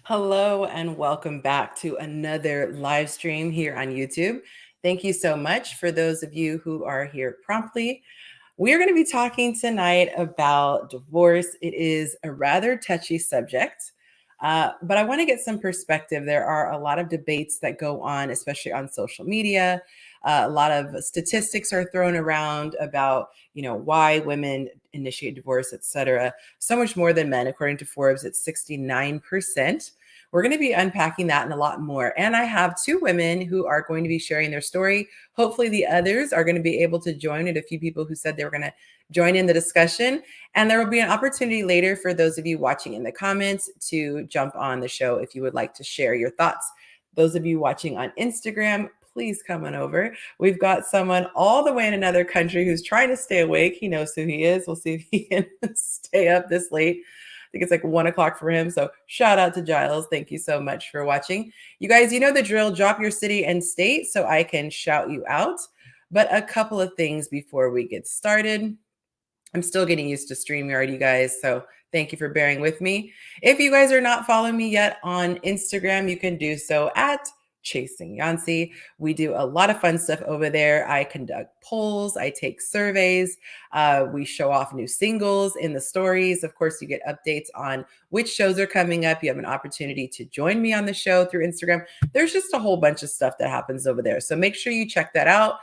Hello and welcome back to another live stream here on YouTube. Thank you so much for those of you who are here promptly. We are going to be talking tonight about divorce. It is a rather touchy subject, but I want to get some perspective. There are a lot of debates that go on, especially on social media. A lot of statistics are thrown around about, why women initiate divorce, etc. So much more than men. According to Forbes, it's 69%. We're going to be unpacking that and a lot more. And I have two women who are going to be sharing their story. Hopefully, the others are going to be able to join it. A few people who said they were going to join in the discussion. And there will be an opportunity later for those of you watching in the comments to jump on the show if you would like to share your thoughts. Those of you watching on Instagram, please come on over. We've got someone all the way in another country who's trying to stay awake. He knows who he is. We'll see if he can stay up this late. I think it's like 1 o'clock for him. So shout out to Giles. Thank you so much for watching. You guys, you know the drill. Drop your city and state so I can shout you out. But a couple of things before we get started. I'm still getting used to StreamYard, you guys. So thank you for bearing with me. If you guys are not following me yet on Instagram, you can do so at Chasing Yancey. We do a lot of fun stuff over there. I conduct polls, I take surveys, we show off new singles in the stories. Of course, you get updates on which shows are coming up. You have an opportunity to join me on the show through Instagram. There's just a whole bunch of stuff that happens over there. So make sure you check that out.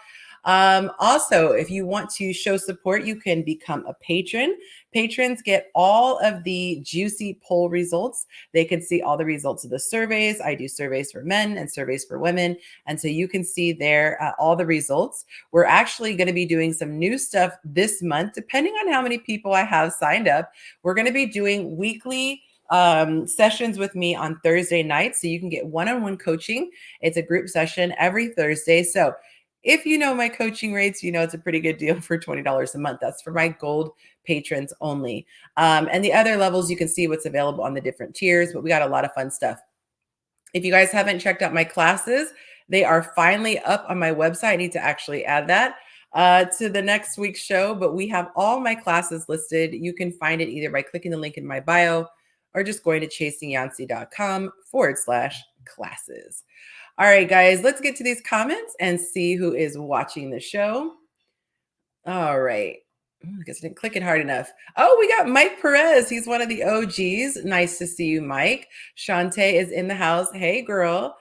Also, if you want to show support, you can become a patron. Patrons get all of the juicy poll results. They can see all the results of the surveys. I do surveys for men and surveys for women. And so you can see there all the results. We're actually going to be doing some new stuff this month, depending on how many people I have signed up. We're going to be doing weekly sessions with me on Thursday nights. So you can get one-on-one coaching. It's a group session every Thursday. So if you know my coaching rates, you know it's a pretty good deal for $20 a month. That's for my gold patrons only. And the other levels, you can see what's available on the different tiers, but we got a lot of fun stuff. If you guys haven't checked out my classes, they are finally up on my website. I need to actually add that to the next week's show, but we have all my classes listed. You can find it either by clicking the link in my bio or just going to chasingyancy.com/classes. All right, guys, let's get to these comments and see who is watching the show. All right. I guess I didn't click it hard enough. Oh, we got Mike Perez. He's one of the OGs. Nice to see you, Mike. Shantae is in the house. Hey, girl.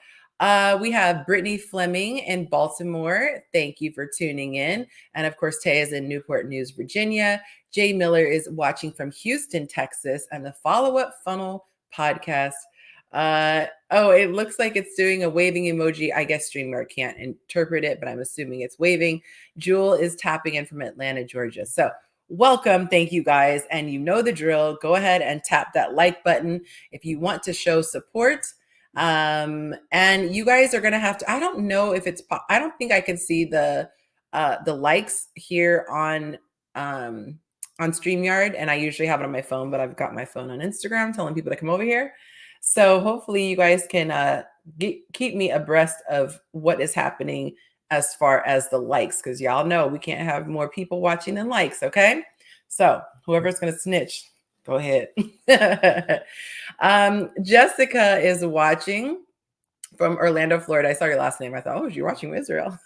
We have Brittany Fleming in Baltimore. Thank you for tuning in. And of course, Tay is in Newport News, Virginia. Jay Miller is watching from Houston, Texas, and the Follow Up Funnel podcast. Oh, it looks like it's doing a waving emoji. I guess StreamYard can't interpret it, but I'm assuming it's waving. Jewel is tapping in from Atlanta, Georgia. So welcome. Thank you, guys. And you know the drill. Go ahead and tap that like button if you want to show support. And you guys are going to have to, I don't know if it's, I don't think I can see the likes here on StreamYard. And I usually have it on my phone, but I've got my phone on Instagram telling people to come over here. So hopefully you guys can keep me abreast of what is happening as far as the likes, because y'all know we can't have more people watching than likes, okay? So whoever's going to snitch, go ahead. Jessica is watching from Orlando, Florida. I saw your last name. I thought, oh, you're watching Israel.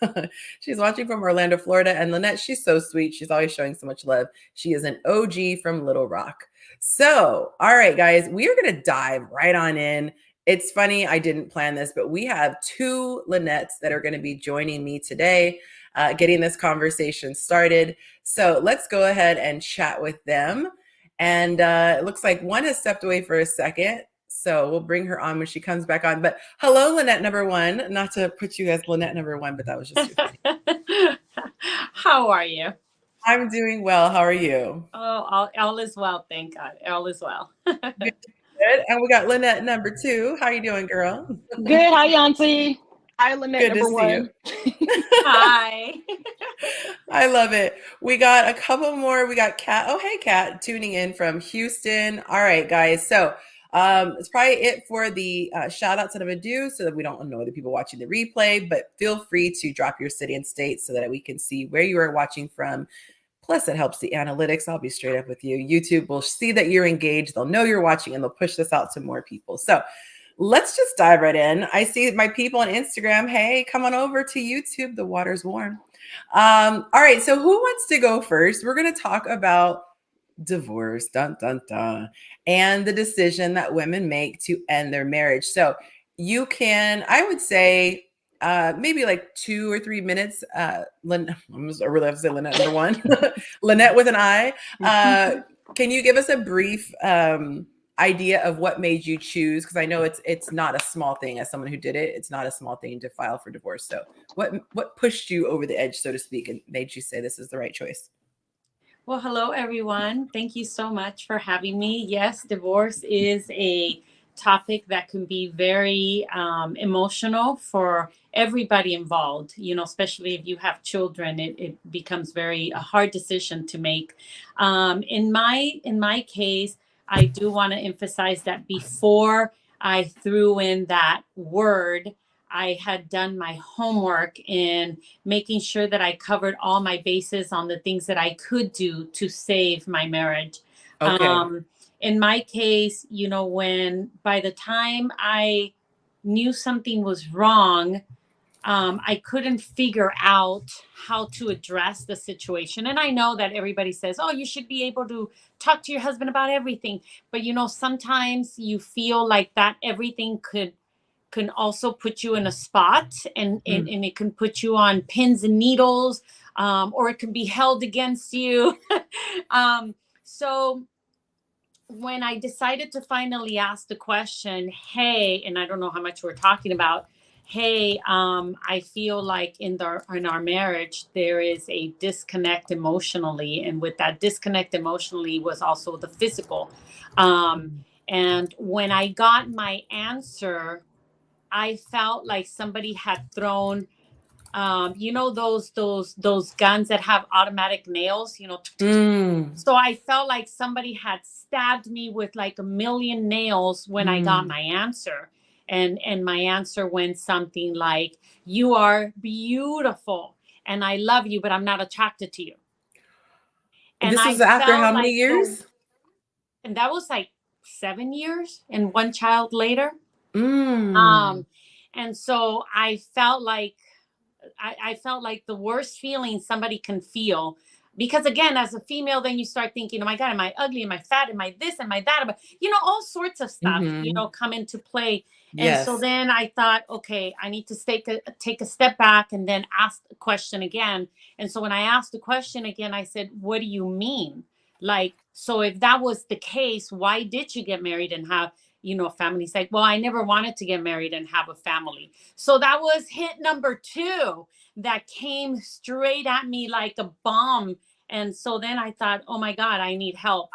She's watching from Orlando, Florida. And Lynette, she's so sweet. She's always showing so much love. She is an OG from Little Rock. So, all right, guys, we are going to dive right on in. It's funny, I didn't plan this, but we have two Lynnettes that are going to be joining me today, getting this conversation started. So let's go ahead and chat with them. And it looks like one has stepped away for a second. So we'll bring her on when she comes back on. But hello, Lynette number one. Not to put you as Lynette number one, but that was just too funny. How are you? I'm doing well. How are you? Oh, all is well. Thank God. All is well. Good. And we got Lynette number two. How you doing, girl? Good. Hi, Yancy. Hi, Lynette Good number to one. see you. Hi. I love it. We got a couple more. We got Kat. Oh, hey, Kat, tuning in from Houston. All right, guys. So it's probably it for the shout outs that I'm going to do so that we don't annoy the people watching the replay, but feel free to drop your city and state so that we can see where you are watching from. Plus, it helps the analytics. I'll be straight up with you. YouTube will see that you're engaged. They'll know you're watching and they'll push this out to more people. So let's just dive right in. I see my people on Instagram. Hey, come on over to YouTube. The water's warm. All right. So who wants to go first? We're going to talk about divorce, dun, dun, dun, and the decision that women make to end their marriage. So you can, I would say, maybe like 2 or 3 minutes. I really have to say Lynette number one. Lynette with an I. Can you give us a brief idea of what made you choose? Because I know it's not a small thing. As someone who did it, it's not a small thing to file for divorce. So what pushed you over the edge, so to speak, and made you say this is the right choice? Well, hello, everyone. Thank you so much for having me. Yes, divorce is a topic that can be very emotional for everybody involved, especially if you have children. It becomes a hard decision to make. In my case, I do want to emphasize that before I threw in that word, I had done my homework in making sure that I covered all my bases on the things that I could do to save my marriage. Okay. In my case, when by the time I knew something was wrong, I couldn't figure out how to address the situation. And I know that everybody says, oh, you should be able to talk to your husband about everything. But, sometimes you feel like that everything can also put you in a spot, and it can put you on pins and needles, or it can be held against you. So when I decided to finally ask the question, hey, and I don't know how much we're talking about, hey, I feel like in our marriage there is a disconnect emotionally, and with that disconnect emotionally was also the physical. And when I got my answer, I felt like somebody had thrown, those guns that have automatic nails, So I felt like somebody had stabbed me with like a million nails when I got my answer. And my answer went something like, you are beautiful and I love you, but I'm not attracted to you. And This I was after how felt many like years? and that was like 7 years and one child later. Mm. Um, and so I felt like the worst feeling somebody can feel. Because again, as a female, then you start thinking, oh my God, am I ugly? Am I fat? Am I this? Am I that? But all sorts of stuff, come into play. And so Yes. then I thought, okay, I need to take a step back and then ask the question again. And so when I asked the question again, I said, what do you mean? Like, so if that was the case, why did you get married and have, a family? He's like, well, I never wanted to get married and have a family. So that was hit number 2 that came straight at me like a bomb. And so then I thought, oh my God, I need help.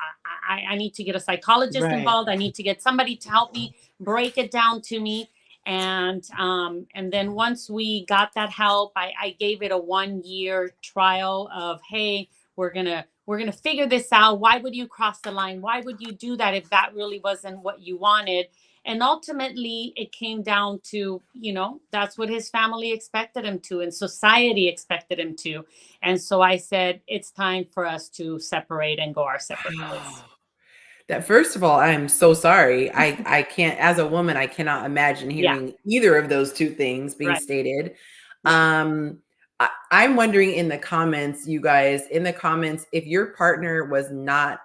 I need to get a psychologist Right. involved. I need to get somebody to help me break it down to me. And then once we got that help, I gave it a 1-year trial of, hey, we're gonna figure this out. Why would you cross the line? Why would you do that if that really wasn't what you wanted? And ultimately it came down to, that's what his family expected him to, and society expected him to. And so I said, it's time for us to separate and go our separate ways. Wow. That first of all, I'm so sorry. I can't, as a woman, I cannot imagine Yeah, hearing either of those two things being right. stated. Yeah. I'm wondering in the comments, you guys, in the comments, if your partner was not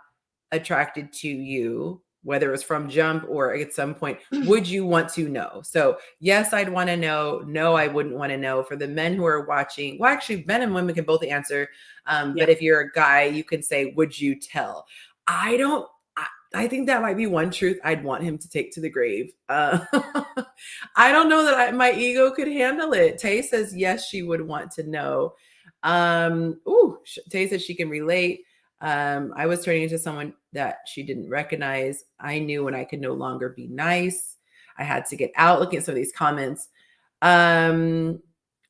attracted to you, whether it was from jump or at some point, would you want to know? So yes, I'd want to know. No, I wouldn't want to know. For the men who are watching, well, actually, men and women can both answer. Yeah. But if you're a guy, you can say, would you tell? I don't. I think that might be one truth I'd want him to take to the grave. I don't know that my ego could handle it. Tay says yes, she would want to know. Tay says she can relate. I was turning into someone that she didn't recognize. I knew when I could no longer be nice. I had to get out. Looking at some of these comments.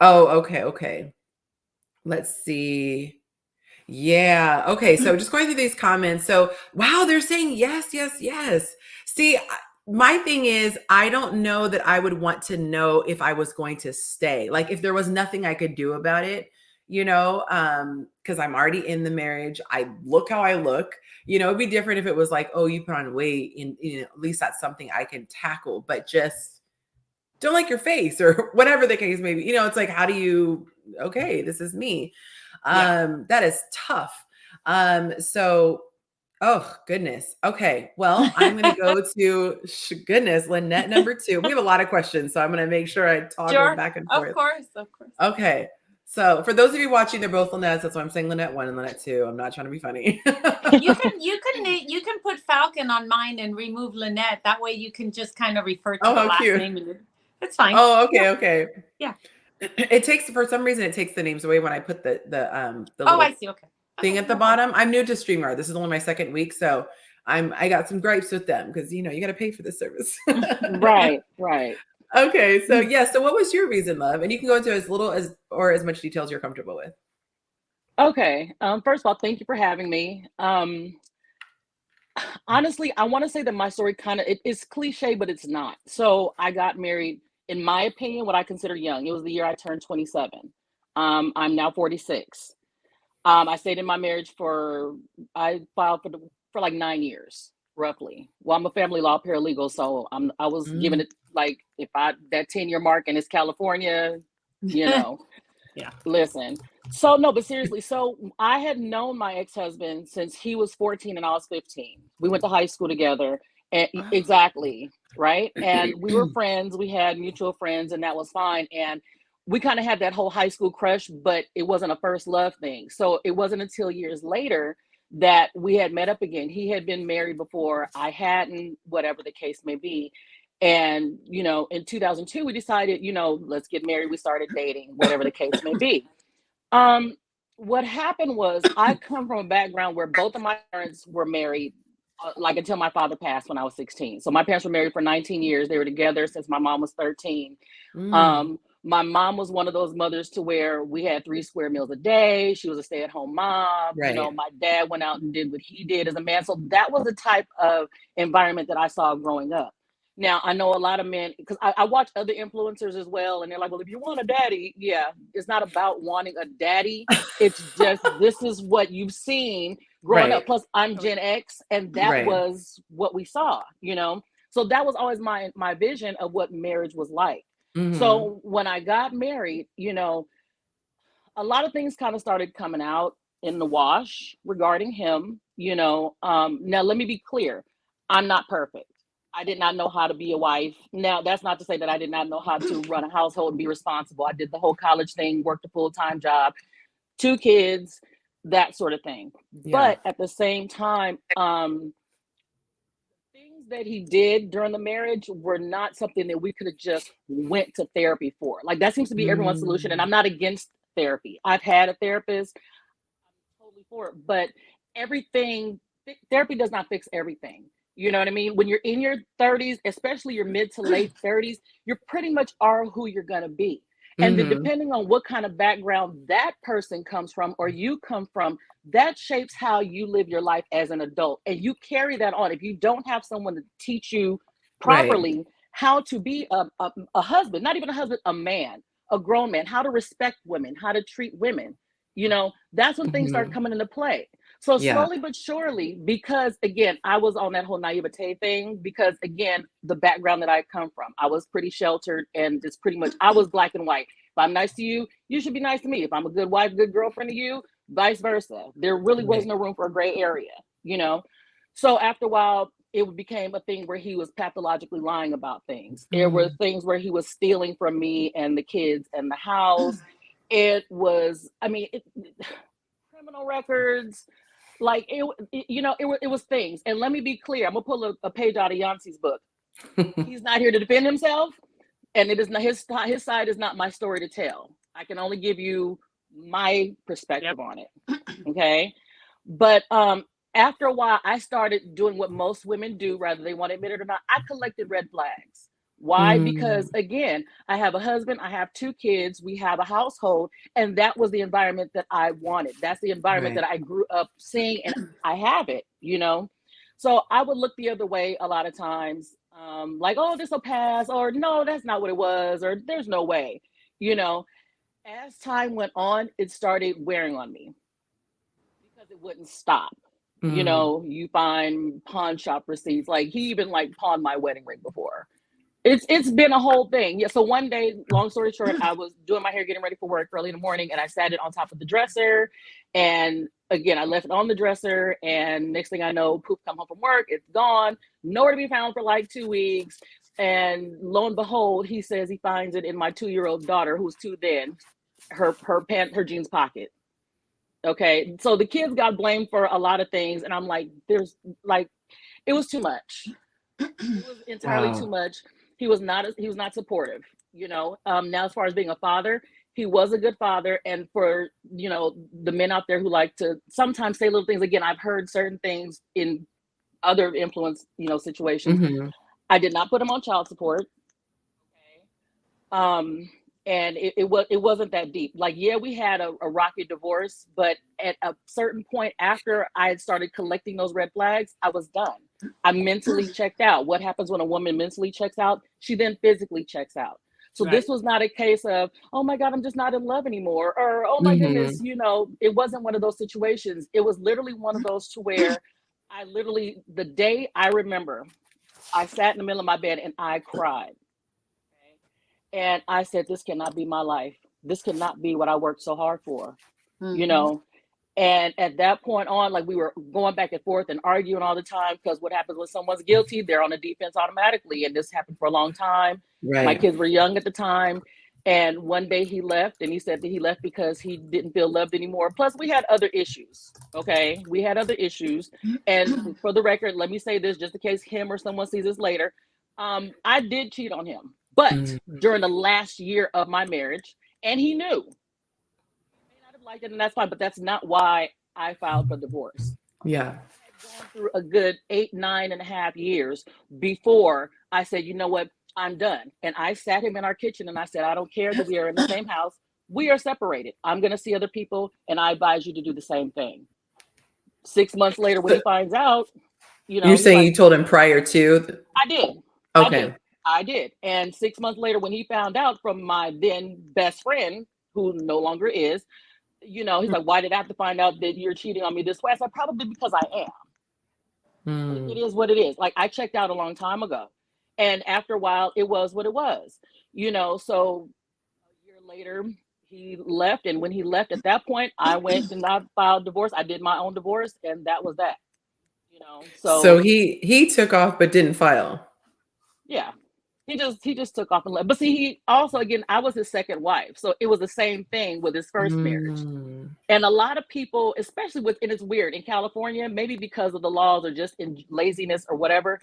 Okay. Let's see. Yeah. Okay. So just going through these comments. So, wow, they're saying yes, yes, yes. See, my thing is, I don't know that I would want to know if I was going to stay. Like, if there was nothing I could do about it, because I'm already in the marriage. I look how I look. It'd be different if it was like, oh, you put on weight, and at least that's something I can tackle, but just don't like your face or whatever the case may be. It's like, how do you, okay, this is me. That is tough. So, oh goodness. Okay. Well, I'm going to go to goodness, Lynette, number 2. We have a lot of questions, so I'm going to make sure I toggle back and forth. Of course. Okay. So for those of you watching, they're both Lynette. That's why I'm saying Lynette 1 and Lynette 2. I'm not trying to be funny. You can put Falcon on mine and remove Lynette. That way you can just kind of refer to the last name. It's fine. Oh, okay, okay. Yeah. It takes, for some reason, it takes the names away when I put the oh, I see. Okay. Thing at the bottom. I'm new to StreamYard. This is only my second week, so I got some gripes with them because you got to pay for the service. Right. Okay, so so what was your reason, love? And you can go into as little as or as much detail as you're comfortable with. Okay. First of all, thank you for having me. Honestly, I want to say that my story it's cliche, but it's not. So I got married, in my opinion, what I consider young. It was the year I turned 27. I'm now 46. I stayed in my marriage I filed for like 9 years, roughly. Well, I'm a family law paralegal, so I was given it like that 10-year mark, and it's California, Yeah. Listen. So no, but seriously, so I had known my ex-husband since he was 14 and I was 15. We went to high school together. And exactly, right? And we were friends, we had mutual friends, and that was fine. And we kind of had that whole high school crush, but it wasn't a first love thing. So it wasn't until years later that we had met up again. He had been married before, I hadn't, whatever the case may be. And, in 2002, we decided, let's get married. We started dating, whatever the case may be. What happened was I come from a background where both of my parents were married, like until my father passed when I was 16. So my parents were married for 19 years. They were together since my mom was 13. My mom was one of those mothers to where we had 3 square meals a day. She was a stay-at-home mom. Right. My dad went out and did what he did as a man. So that was the type of environment that I saw growing up. Now, I know a lot of men, because I watch other influencers as well, and they're like, well, if you want a daddy, it's not about wanting a daddy. It's just, this is what you've seen growing up. Plus, I'm Gen X, and that was what we saw, So that was always my vision of what marriage was like. So when I got married, a lot of things kind of started coming out in the wash regarding him, Now, let me be clear. I'm not perfect. I did not know how to be a wife. Now, that's not to say that I did not know how to run a household and be responsible. I did the whole college thing, worked a full-time job, 2 kids, that sort of thing. Yeah. But at the same time, things that he did during the marriage were not something that we could have just went to therapy for. Like, that seems to be everyone's solution. And I'm not against therapy. I've had a therapist. I'm totally for it. But therapy does not fix everything. You know what I mean? When you're in your 30s, especially your mid to late 30s, you pretty much are who you're going to be. And then depending on what kind of background that person comes from or you come from, that shapes how you live your life as an adult. And you carry that on. If you don't have someone to teach you properly how to be a husband, not even a husband, a man, a grown man, how to respect women, how to treat women, that's when things start coming into play. So slowly but surely, because again, I was on that whole naivete thing, because again, the background that I come from, I was pretty sheltered, and it's pretty much, I was black and white. If I'm nice to you, you should be nice to me. If I'm a good wife, good girlfriend to you, vice versa. There really was no room for a gray area, So after a while, it became a thing where he was pathologically lying about things. There were things where he was stealing from me and the kids and the house. It was, criminal records. Like it was things. And let me be clear, I'm gonna pull a page out of Yancey's book. He's not here to defend himself, and it is not his side is not my story to tell. I can only give you my perspective on it. Okay. But after a while, I started doing what most women do, whether they want to admit it or not. I collected red flags. Why? Because again, I have a husband, I have 2 kids, we have a household, and that was the environment that I wanted. That's the environment that I grew up seeing, and I have it, So I would look the other way a lot of times, like, oh, this will pass, or no, that's not what it was, or there's no way, as time went on, it started wearing on me because it wouldn't stop. You Mm. know, you find pawn shop receipts. Like he even like pawned my wedding ring before. It's been a whole thing. Yeah. So one day, long story short, I was doing my hair, getting ready for work early in the morning, and I sat it on top of the dresser. And again, I left it on the dresser, and next thing I know, poof, come home from work, it's gone, nowhere to be found for like 2 weeks. And lo and behold, he says he finds it in my 2-year-old daughter, who's two then, her jeans pocket. Okay, so the kids got blamed for a lot of things, and I'm like, there's like, it was too much. It was entirely too Wow. much. He was not supportive. Now as far as being a father, he was a good father, and for the men out there who like to sometimes say little things. Again, I've heard certain things in other influence situations. Hmm. I did not put him on child support. Okay. And it wasn't that deep. Like, yeah, we had a rocky divorce, but at a certain point after I had started collecting those red flags, I was done. I mentally checked out. What happens when a woman mentally checks out? She then physically checks out. So this Right. was not a case of, oh my God, I'm just not in love anymore, or oh my goodness, Hmm. it wasn't one of those situations. It was literally one of those to where I literally, the day I remember, I sat in the middle of my bed and I cried. And I said, this cannot be my life. This cannot be what I worked so hard for, you Mm-hmm. know? And at that point on, like we were going back and forth and arguing all the time, because what happens when someone's guilty, they're on the defense automatically. And this happened for a long time. My Right. kids were young at the time. And one day he left, and he said that he left because he didn't feel loved anymore. Plus, we had other issues. Okay. We had other issues. And for the record, let me say this just in case him or someone sees this later. I did cheat on him, but Mm. during the last year of my marriage, and he knew. He may not have liked it, and that's fine, but that's not why I filed for divorce. Yeah. I had gone through a good 8, 9.5 years before I said, you know what, I'm done. And I sat him in our kitchen and I said, I don't care that we are in the same house. We are separated. I'm going to see other people, and I advise you to do the same thing. 6 months later, when So he finds out, you're he's saying like, you told him prior to? I did. I did. Okay. I did. And 6 months later, when he found out from my then best friend, who no longer is, he's like, why did I have to find out that you're cheating on me this way? I said, probably because I am. It Mm. is what it is. Like, I checked out a long time ago. And after a while, it was what it was. So a year later, he left. And when he left at that point, I went and I filed divorce. I did my own divorce, and that was that. So So he took off but didn't file. yeah, he just took off and left. But see, he also, again, I was his second wife, so it was the same thing with his first marriage. Mm. And a lot of people, especially and it's weird in California, maybe because of the laws or just in laziness or whatever,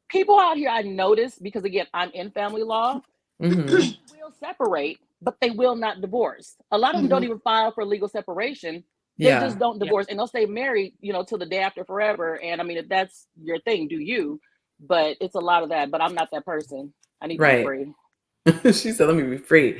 people out here, I noticed, because again, I'm in family law, Hmm. will separate, but they will not divorce. A lot of them don't Mm-hmm. even file for legal separation. They just Yeah. don't Yep. divorce, and they'll stay married, till the day after forever. And I mean, if that's your thing, do you? But it's a lot of that. But I'm not that person. I need to be Right. free. She said, "Let me be free."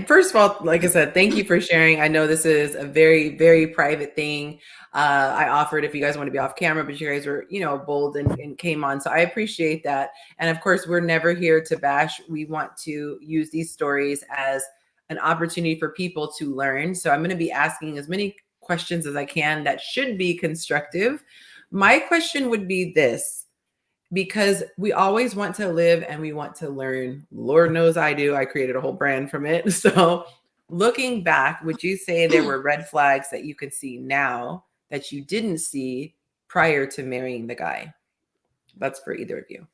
First of all, like I said, thank you for sharing. I know this is a very, very private thing. I offered if you guys want to be off camera, but you guys were, bold and came on. So I appreciate that. And of course, we're never here to bash. We want to use these stories as an opportunity for people to learn. So I'm going to be asking as many questions as I can that should be constructive. My question would be this, because we always want to live and we want to learn. Lord knows I do. I created a whole brand from it. So, looking back, would you say there were red flags that you could see now that you didn't see prior to marrying the guy? That's for either of you.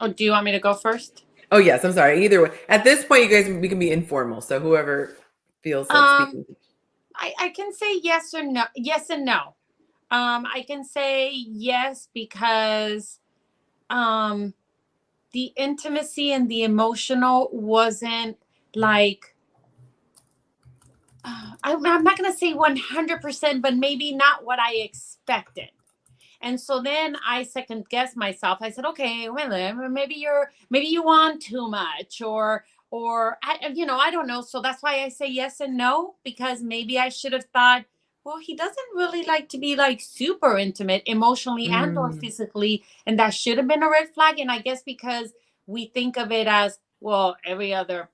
Oh, do you want me to go first? Oh, yes. I'm sorry. Either way. At this point, you guys, we can be informal. So, whoever feels like Um, speaking. I can say yes or no. Yes and no. I can say yes because um the intimacy and the emotional wasn't like I'm not going to say 100%, but maybe not what I expected. And so then I second guessed myself. I said, okay, well, maybe you want too much, or I don't know. So that's why I say yes and no, because maybe I should have thought, well, he doesn't really like to be like super intimate emotionally and or Mm, physically, and that should have been a red flag. And I guess because we think of it as, well, every other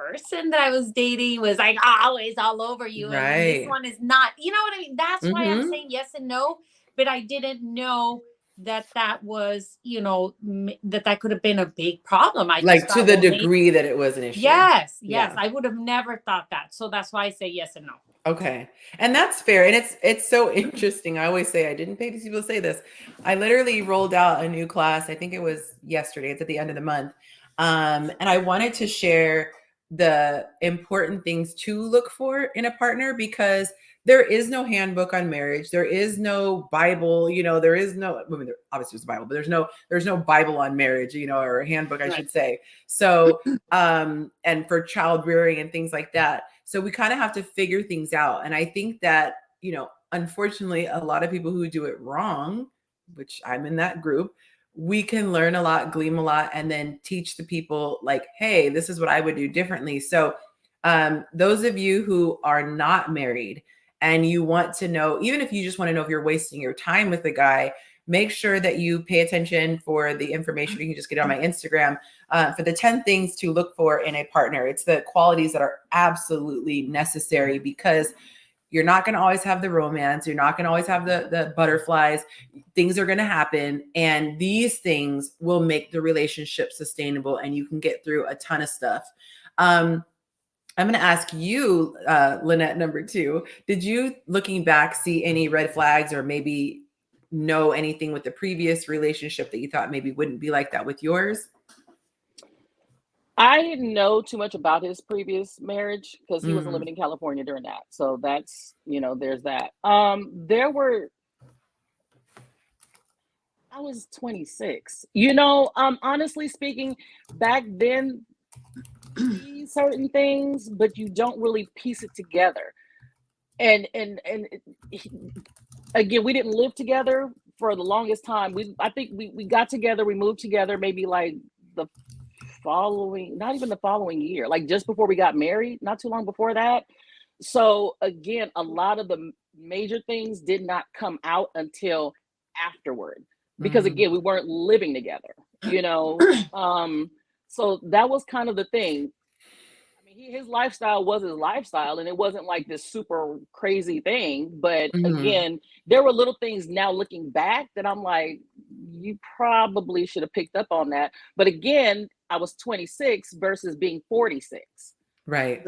person that I was dating was like always all over you, and then this Right. one is not. You know what I mean? That's why I'm Mhm. saying yes and no, but I didn't know that was, that could have been a big problem. I just Like to thought, the well, maybe degree that it was an issue. yes, Yeah. I would have never thought that. So that's why I say yes and no. Okay. And that's fair. And it's so interesting. I always say I didn't pay these people to say this. I literally rolled out a new class. I think it was yesterday. It's at the end of the month. And I wanted to share the important things to look for in a partner because there is no handbook on marriage. There is no Bible, there is no, I mean, obviously there's a Bible, but there's no Bible on marriage, or a handbook, I Right. should say. So, and for child rearing and things like that. So we kind of have to figure things out. And I think that, unfortunately, a lot of people who do it wrong, which I'm in that group, we can learn a lot, glean a lot, and then teach the people like, hey, this is what I would do differently. So those of you who are not married and you want to know, even if you just want to know if you're wasting your time with the guy, make sure that you pay attention for the information. You can just get it on my Instagram for the 10 things to look for in a partner. It's the qualities that are absolutely necessary because you're not going to always have the romance. You're not going to always have the butterflies. Things are going to happen. And these things will make the relationship sustainable and you can get through a ton of stuff. I'm going to ask you, Lynette, number 2, did you, looking back, see any red flags or maybe know anything with the previous relationship that you thought maybe wouldn't be like that with yours? I didn't know too much about his previous marriage because he wasn't Mm. living in California during that. So that's, there's that. I was 26. Honestly speaking, back then, see certain things, but you don't really piece it together. And again, we didn't live together for the longest time. I think we got together, we moved together maybe like the not even the following year, like just before we got married, not too long before that. So again, a lot of the major things did not come out until afterward because Mm. again, we weren't living together, so that was kind of the thing. I mean, his lifestyle was his lifestyle, and it wasn't like this super crazy thing. But Mm. again, there were little things now looking back that I'm like, you probably should have picked up on that. But again, I was 26 versus being 46, Right.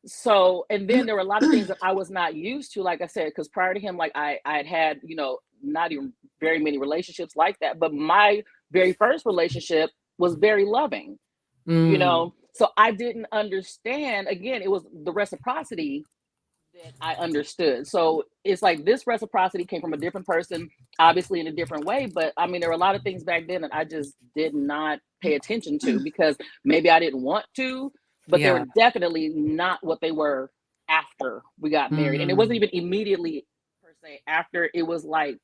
So, and then there were a lot of things that I was not used to, like I said, because prior to him, like I had, not even very many relationships like that. But my very first relationship was very loving. Mm. So I didn't understand. Again, it was the reciprocity that I understood. So it's like this reciprocity came from a different person, obviously in a different way. But I mean, there were a lot of things back then that I just did not pay attention to because maybe I didn't want to, but they Yeah. were definitely not what they were after we got married. And it wasn't Mm. even immediately per se after, it was like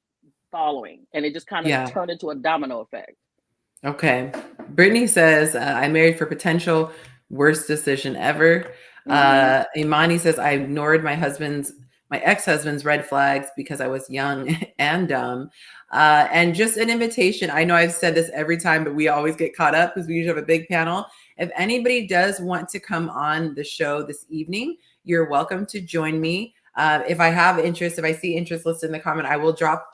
following, and it just kind of Yeah. turned into a domino effect. Okay. Brittany says, I married for potential, worst decision ever. Imani says, I ignored my ex-husband's red flags because I was young and dumb. And just an invitation. I know I've said this every time, but we always get caught up because we usually have a big panel. If anybody does want to come on the show this evening, you're welcome to join me. If I have interest, if I see interest listed in the comment, I will drop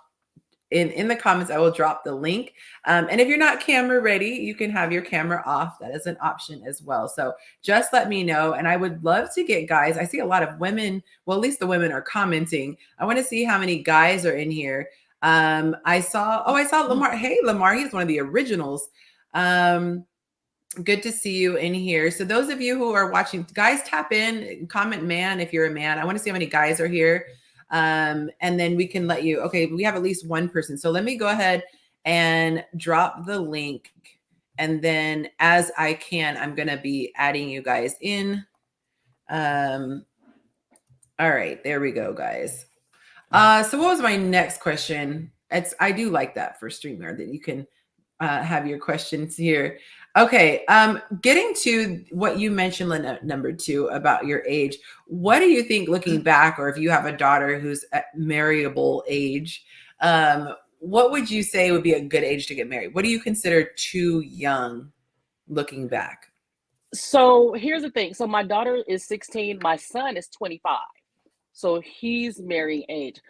in the comments, I will drop the link. And if you're not camera ready, you can have your camera off. That is an option as well. So just let me know. And I would love to get guys. I see a lot of women. Well, at least the women are commenting. I want to see how many guys are in here. I saw Lamar. Hey, Lamar, he's one of the originals. Good to see you in here. So those of you who are watching, guys, tap in, comment man if you're a man. I want to see how many guys are here. And then we can let you, okay, we have at least one person. So let me go ahead and drop the link. And then as I can, I'm going to be adding you guys in. All right, there we go, guys. So what was my next question? I do like that for StreamYard that you can have your questions here. Okay, getting to what you mentioned, number 2, about your age. What do you think, looking back, or if you have a daughter who's at marriable age, what would you say would be a good age to get married? What do you consider too young, looking back? So here's the thing. So my daughter is 16. My son is 25. So he's marrying age.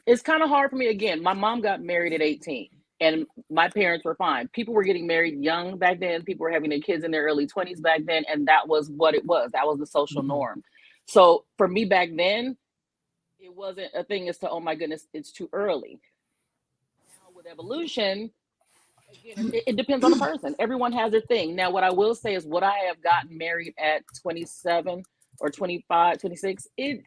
It's kind of hard for me. Again, my mom got married at 18 and my parents were fine. People were getting married young back then. People were having their kids in their early 20s back then. And that was what it was. That was the social Mhm. norm. So for me back then, it wasn't a thing as to, oh my goodness, it's too early. Now with evolution, again, it depends on the person. Everyone has their thing. Now, what I will say is, what I have gotten married at 27 or 25, 26, it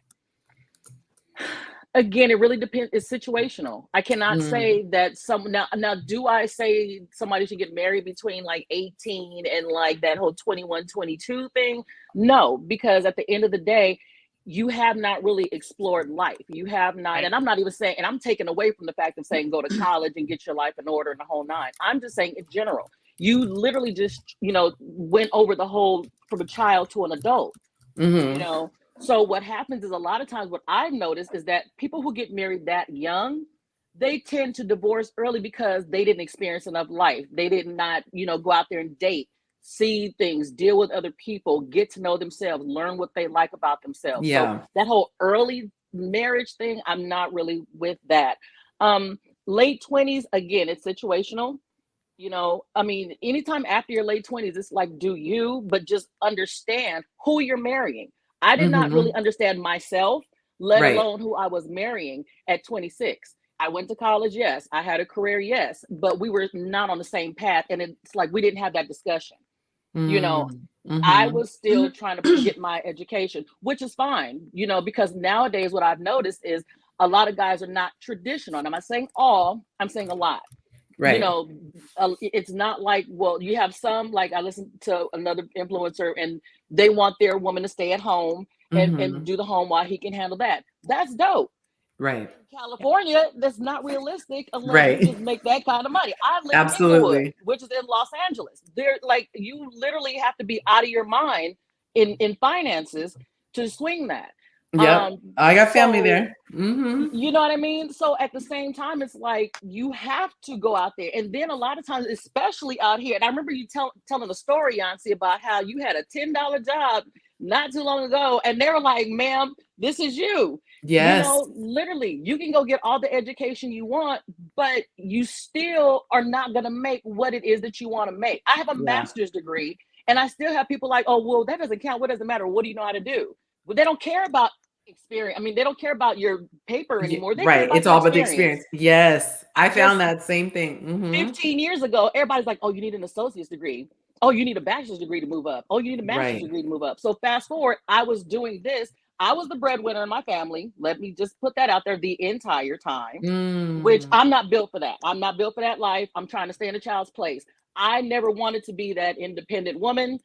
again, it really depends. It's situational. I cannot Mm. say that now do I say somebody should get married between like 18 and like that whole 21, 22 thing? No, because at the end of the day, you have not really explored life. You have not, Right. and I'm not even saying, and I'm taking away from the fact of saying go to college and get your life in order and the whole nine. I'm just saying in general, you literally just, went over the whole from a child to an adult, you Mhm. know. So what happens is a lot of times what I've noticed is that people who get married that young, they tend to divorce early because they didn't experience enough life. They did not, go out there and date, see things, deal with other people, get to know themselves, learn what they like about themselves. So Yeah. that whole early marriage thing, I'm not really with that. Late 20s, again, it's situational. I mean, anytime after your late 20s, it's like, do you, but just understand who you're marrying. I did not really Mhm. understand myself, let Right. alone who I was marrying at 26. I went to college, yes. I had a career, yes, but we were not on the same path. And it's like we didn't have that discussion. You know, Mm. I Mhm. was still trying to get my education, which is fine, because nowadays what I've noticed is a lot of guys are not traditional. And I'm not saying all, I'm saying a lot. you Right. know it's not like, well, you have some, like I listened to another influencer and they want their woman to stay at home and Mhm. do the home while he can handle that. That's dope. Right. In California, that's not realistic unless you Right. just make that kind of money. I live in Inglewood, Absolutely. which is in Los Angeles. They're like, you literally have to be out of your mind in finances to swing that. Yep. um I got family so there. Mhm. you know what I mean? So at the same time, it's like you have to go out there. And then a lot of times, especially out here, and I remember you telling a story, Yancy, about how you had a $10 job not too long ago, and they were like, ma'am, this is you. Yes. Literally, you can go get all the education you want, but you still are not going to make what it is that you want to make. I have a Yeah. master's degree, and I still have people like, oh, well, that doesn't count. What does it matter? What do you know how to do? Well, they don't care about experience. I mean, they don't care about your paper anymore. They care Right. about It's your all about the experience. experience. Yes. I found Just that same thing. Mhm. 15 years ago, everybody's like, oh, you need an associate's degree. Oh, you need a bachelor's degree to move up. Oh, you need a master's Right. degree to move up. So fast forward, I was doing this. I was the breadwinner in my family. Let me just put that out there the entire time, which Mm. I'm not built for that. I'm not built for that life. I'm trying to stay in a child's place. I never wanted to be that independent woman.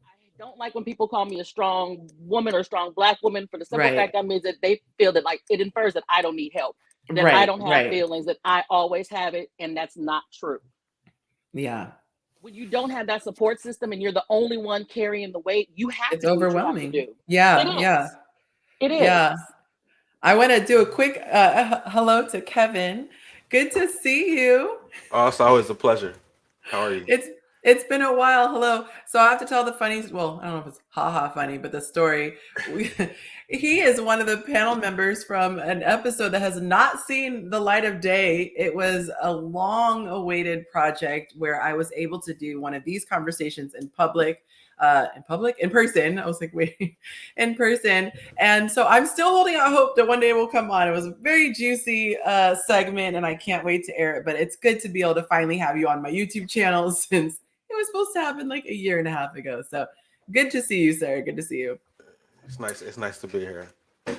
I don't like when people call me a strong woman or a strong black woman, for the simple Right. fact that means that they feel that, like, it infers that I don't need help, that I Right. don't have Right. feelings, that I always have it, and that's not true. Yeah. When you don't have that support system and you're the only one carrying the weight, you have It's to do what you have to overwhelming. do. It Yeah. Yeah. is. It Yeah. is. I want to do a quick hello to Kevin. Good to see you. Oh, it's always a pleasure. How are you? It's been a while. Hello. So I have to tell the funny. Well, I don't know if it's haha funny, but the story. We, he is one of the panel members from an episode that has not seen the light of day. It was a long-awaited project where I was able to do one of these conversations in public. In person. I was like, wait, in person. And so I'm still holding out hope that one day it will come on. It was a very juicy segment, and I can't wait to air it. But it's good to be able to finally have you on my YouTube channel since it was supposed to happen like a year and a half ago. So good to see you, sir. Good to see you. It's nice. It's nice to be here.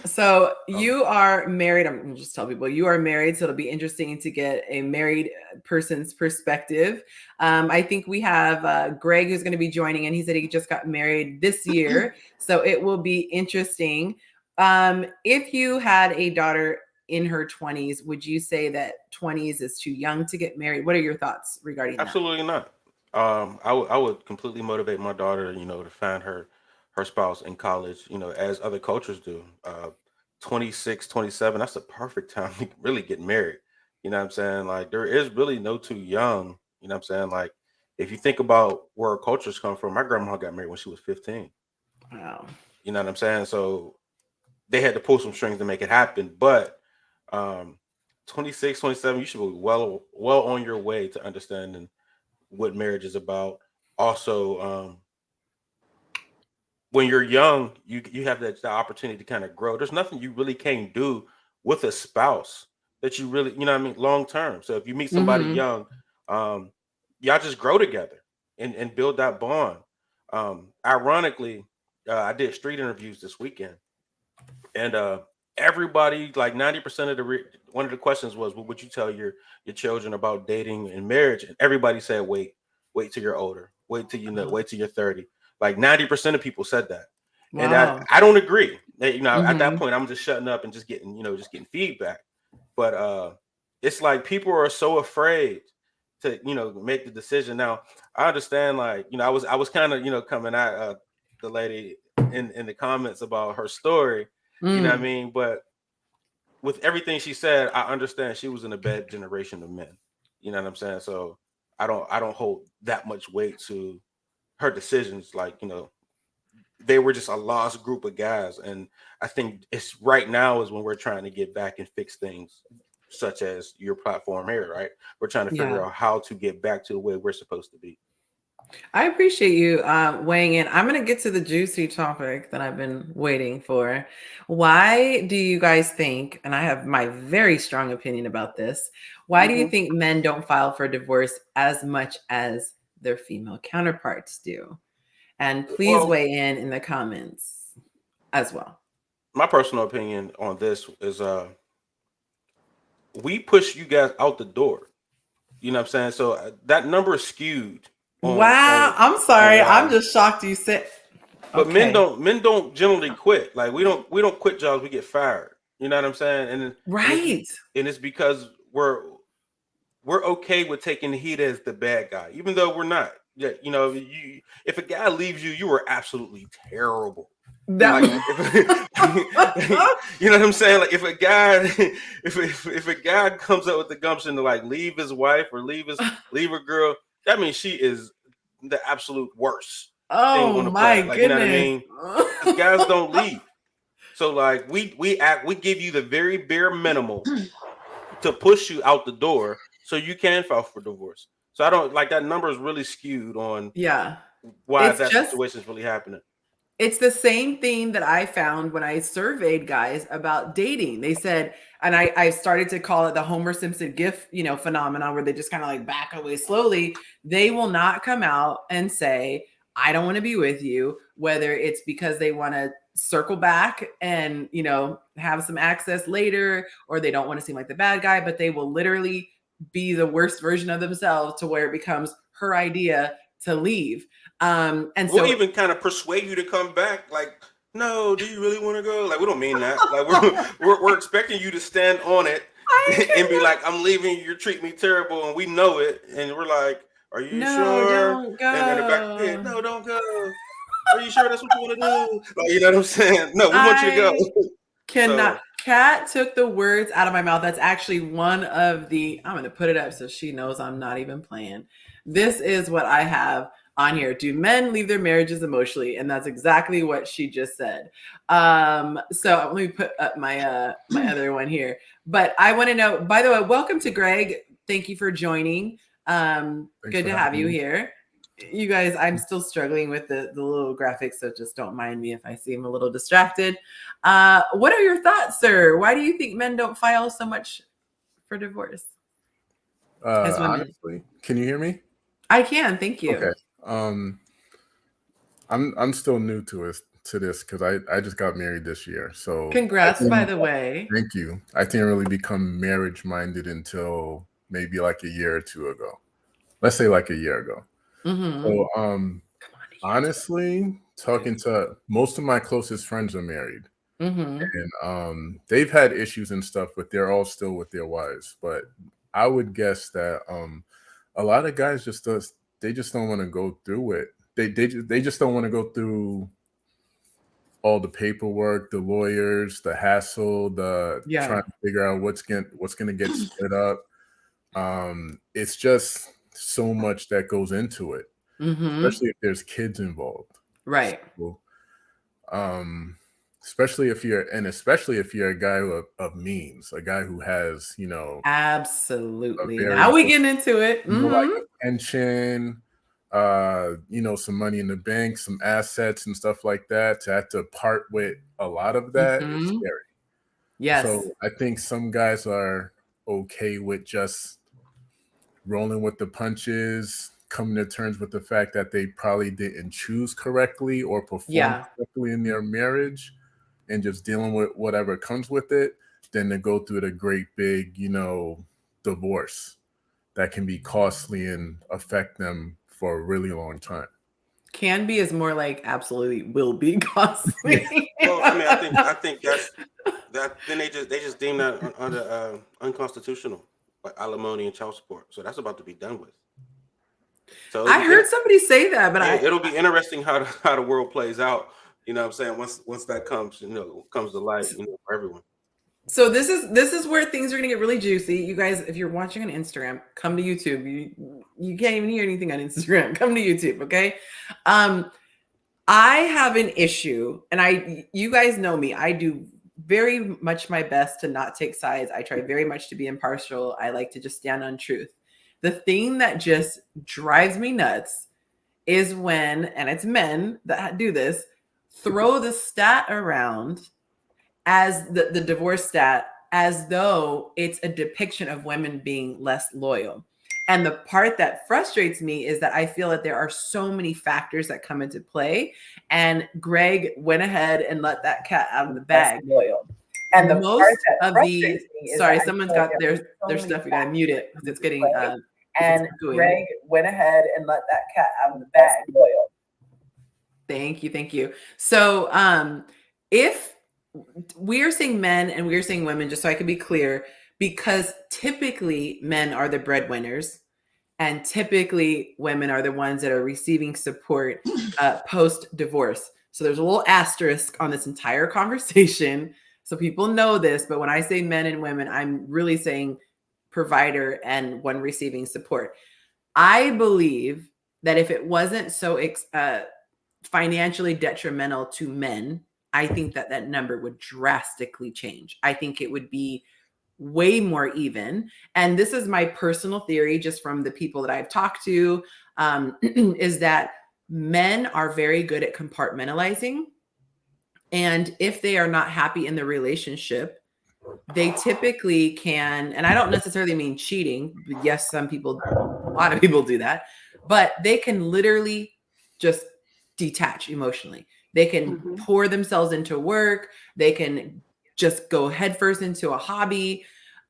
So Um, you are married. I'm gonna just tell people you are married. So it'll be interesting to get a married person's perspective. I think we have Greg who's going to be joining in. He said he just got married this year. So it will be interesting. If you had a daughter in her 20s, would you say that 20s is too young to get married? What are your thoughts regarding that? Absolutely not. I would completely motivate my daughter, to find her spouse in college, as other cultures do. 26, 27, that's the perfect time to really get married. You know what I'm saying? Like there is really no too young, you know what I'm saying? Like if you think about where our cultures come from, my grandma got married when she was 15. Wow. You know what I'm saying? So they had to pull some strings to make it happen. But um, 26, 27, you should be well on your way to understanding what marriage is about. Also, when you're young, you have that the opportunity to kind of grow. There's nothing you really can't do with a spouse that you really, you know what I mean, long term. So if you meet somebody Mm-hmm. young, um, y'all just grow together and build that bond. Ironically, I did street interviews this weekend, and everybody, like 90% of one of the questions was, what would you tell your children about dating and marriage? And everybody said, wait till you're older, wait till you know, wait till you're 30. Like 90% of people said that, and Wow. I don't agree. At that Mm-hmm. point, I'm just shutting up and just getting just getting feedback. But it's like people are so afraid to make the decision. Now I understand, like, I was kind of coming at the lady in the comments about her story, you know what I Mm. mean? But with everything she said, I understand she was in a bad generation of men. You know what I'm saying? So I don't hold that much weight to her decisions. Like, they were just a lost group of guys. And I think it's right now is when we're trying to get back and fix things, such as your platform here, right? We're trying to Yeah. figure out how to get back to the way we're supposed to be. I appreciate you weighing in. I'm going to get to the juicy topic that I've been waiting for. Why do you guys think, and I have my very strong opinion about this, why do you Mhm. think men don't file for divorce as much as their female counterparts do? And please Well, weigh in the comments as well. my personal opinion on this is we push you guys out the door. You know what I'm saying? So that number is skewed on Wow. on I'm on sorry. I'm why. just shocked you said, But men okay. don't generally quit. Like we don't quit jobs, we get fired. You know what I'm saying? And it's Right. and it's because we're okay with taking the heat as the bad guy, even though we're not. Yeah, if a guy leaves you, you are absolutely terrible. That. Like Mhm. you know what I'm saying? Like if a guy if a guy comes up with the gumption to like leave his wife or leave a girl, that means she is the absolute worst thing Oh on the my planet. Like, you know what I goodness. mean? Because guys don't leave. So like we give you the very bare minimal to push you out the door so you can file for divorce. So I don't like that number is really skewed on Yeah. why It's that just situation is really happening. It's the same thing that I found when I surveyed guys about dating. They said, and I started to call it the Homer Simpson gif, phenomenon where they just kind of like back away slowly. They will not come out and say, I don't want to be with you, whether it's because they want to circle back and, have some access later, or they don't want to seem like the bad guy, but they will literally be the worst version of themselves to where it becomes her idea to leave. And We'll so even kind of persuade you to come back. Like, no, do you really want to go? Like, we don't mean that. Like, we're expecting you to stand on it I and be cannot. like, I'm leaving. You're treating me terrible, and we know it. And we're like, are you No, sure? don't And in the back of the head, go. no, don't go. Are you sure that's what you want to do? Like, you know what I'm saying? No, we want you to go. I cannot. So Kat took the words out of my mouth. That's actually one of the, I'm going to put it up so she knows I'm not even playing. This is what I have on here. Do men leave their marriages emotionally? And that's exactly what she just said. So let me put up my other one here. But I want to know, by the way, welcome to Greg. Thank you for joining. Thanks Good for to have having you me. here. You guys, I'm still struggling with the little graphics, so just don't mind me if I seem a little distracted. What are your thoughts, sir? Why do you think men don't file so much for divorce as women? Honestly, can you hear me? I can, thank Okay. you. I'm still new to this because I just got married this year. So Congrats, by the way. thank you. I didn't really become marriage minded until maybe like a year or two ago. Let's say like a year ago. Mm-hmm. So Come on, honestly, talking to most of my closest friends are married. mm-hmm. And they've had issues and stuff, but they're all still with their wives. But I would guess that a lot of guys just don't want to go through it. They just don't want to go through all the paperwork, the lawyers, the hassle, the trying Yeah. to figure out what's gonna get split up. It's just so much that goes into it, especially if there's kids involved. Right. So, especially if you're a guy of means, a guy who has, a Absolutely. very Now we good, getting into it. like a pension, some money in the bank, some assets and stuff like that. To have to part with a lot of that is scary. Yes. So I think some guys are okay with just rolling with the punches, coming to terms with the fact that they probably didn't choose correctly or perform correctly in their marriage, and just dealing with whatever comes with it, than to go through the great big, divorce that can be costly and affect them for a really long time. Can be is more like absolutely will be costly. Well, I mean, I think that then they just deem that under unconstitutional, like alimony and child support. So that's about to be done with. So I heard somebody say that, but it'll be interesting how the world plays out. You know what I'm saying? Once that comes, comes to light, for everyone. So this is where things are going to get really juicy. You guys, if you're watching on Instagram, come to YouTube. You can't even hear anything on Instagram. Come to YouTube, okay? I have an issue, and you guys know me. I do very much my best to not take sides. I try very much to be impartial. I like to just stand on truth. The thing that just drives me nuts is when, and it's men that do this, throw the stat around as the divorce stat as though it's a depiction of women being less loyal. And the part that frustrates me is that I feel that there are so many factors that come into play. And Greg went ahead and let that cat out of the bag. Loyal. And the Most part that of frustrates the me is sorry, that I someone's feel got there are so their many stuff. You gotta mute it because it's getting and gooey. Greg went ahead and let that cat out of the bag. Loyal. Thank you. So if we are saying men and we are saying women, just so I can be clear, because typically men are the breadwinners and typically women are the ones that are receiving support post-divorce. So there's a little asterisk on this entire conversation. So people know this, but when I say men and women, I'm really saying provider and one receiving support. I believe that if it wasn't so financially detrimental to men, I think that number would drastically change. I think it would be way more even. And this is my personal theory, just from the people that I've talked to, is that men are very good at compartmentalizing. And if they are not happy in the relationship, they typically can, and I don't necessarily mean cheating. Yes, a lot of people do that, but they can literally just detach emotionally. They can pour themselves into work. They can just go headfirst into a hobby.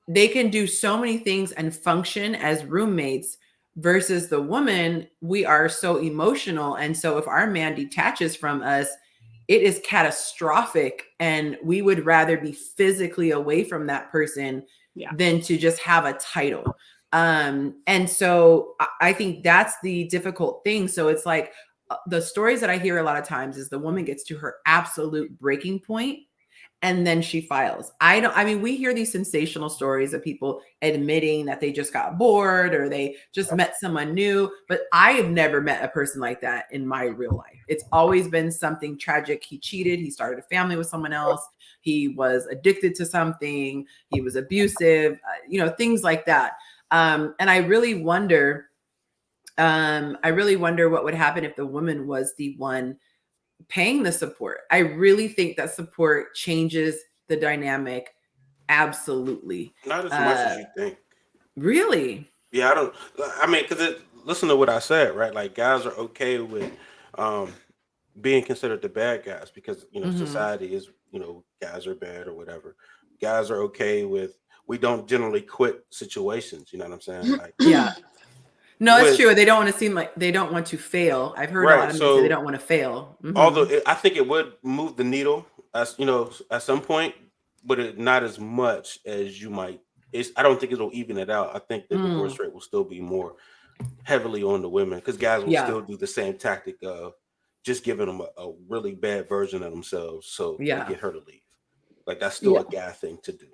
They can do so many things and function as roommates versus the woman. We are so emotional. And so if our man detaches from us, it is catastrophic. And we would rather be physically away from that person than to just have a title. And so I think that's the difficult thing. So it's like the stories that I hear a lot of times is the woman gets to her absolute breaking point and then she files. We hear these sensational stories of people admitting that they just got bored or they just met someone new, but I have never met a person like that in my real life. It's always been something tragic. He cheated. He started a family with someone else. He was addicted to something. He was abusive, things like that. And I really wonder what would happen if the woman was the one paying the support. I really think that support changes the dynamic. Absolutely. Not as much as you think. Really? Yeah, because listen to what I said, right? Like guys are okay with being considered the bad guys because, society is, guys are bad or whatever. Guys are okay with, we don't generally quit situations. You know what I'm saying? Like, yeah. No, it's true. They don't want to seem like they don't want to fail. I've heard a lot of men say they don't want to fail. Although I think it would move the needle, as at some point, but not as much as you might. I don't think it'll even it out. I think the divorce rate will still be more heavily on the women because guys will still do the same tactic of just giving them a really bad version of themselves so they get her to leave. Like that's still a guy thing to do.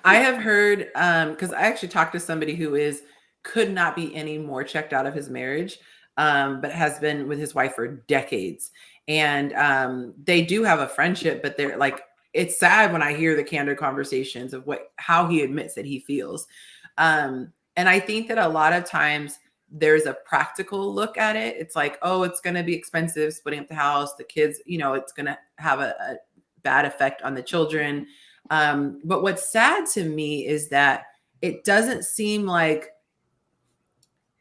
I have heard because I actually talked to somebody who is could not be any more checked out of his marriage, but has been with his wife for decades. And they do have a friendship, but they're like, it's sad when I hear the candid conversations of how he admits that he feels. And I think that a lot of times there's a practical look at it. It's like, oh, it's going to be expensive splitting up the house, the kids, it's going to have a bad effect on the children. But what's sad to me is that it doesn't seem like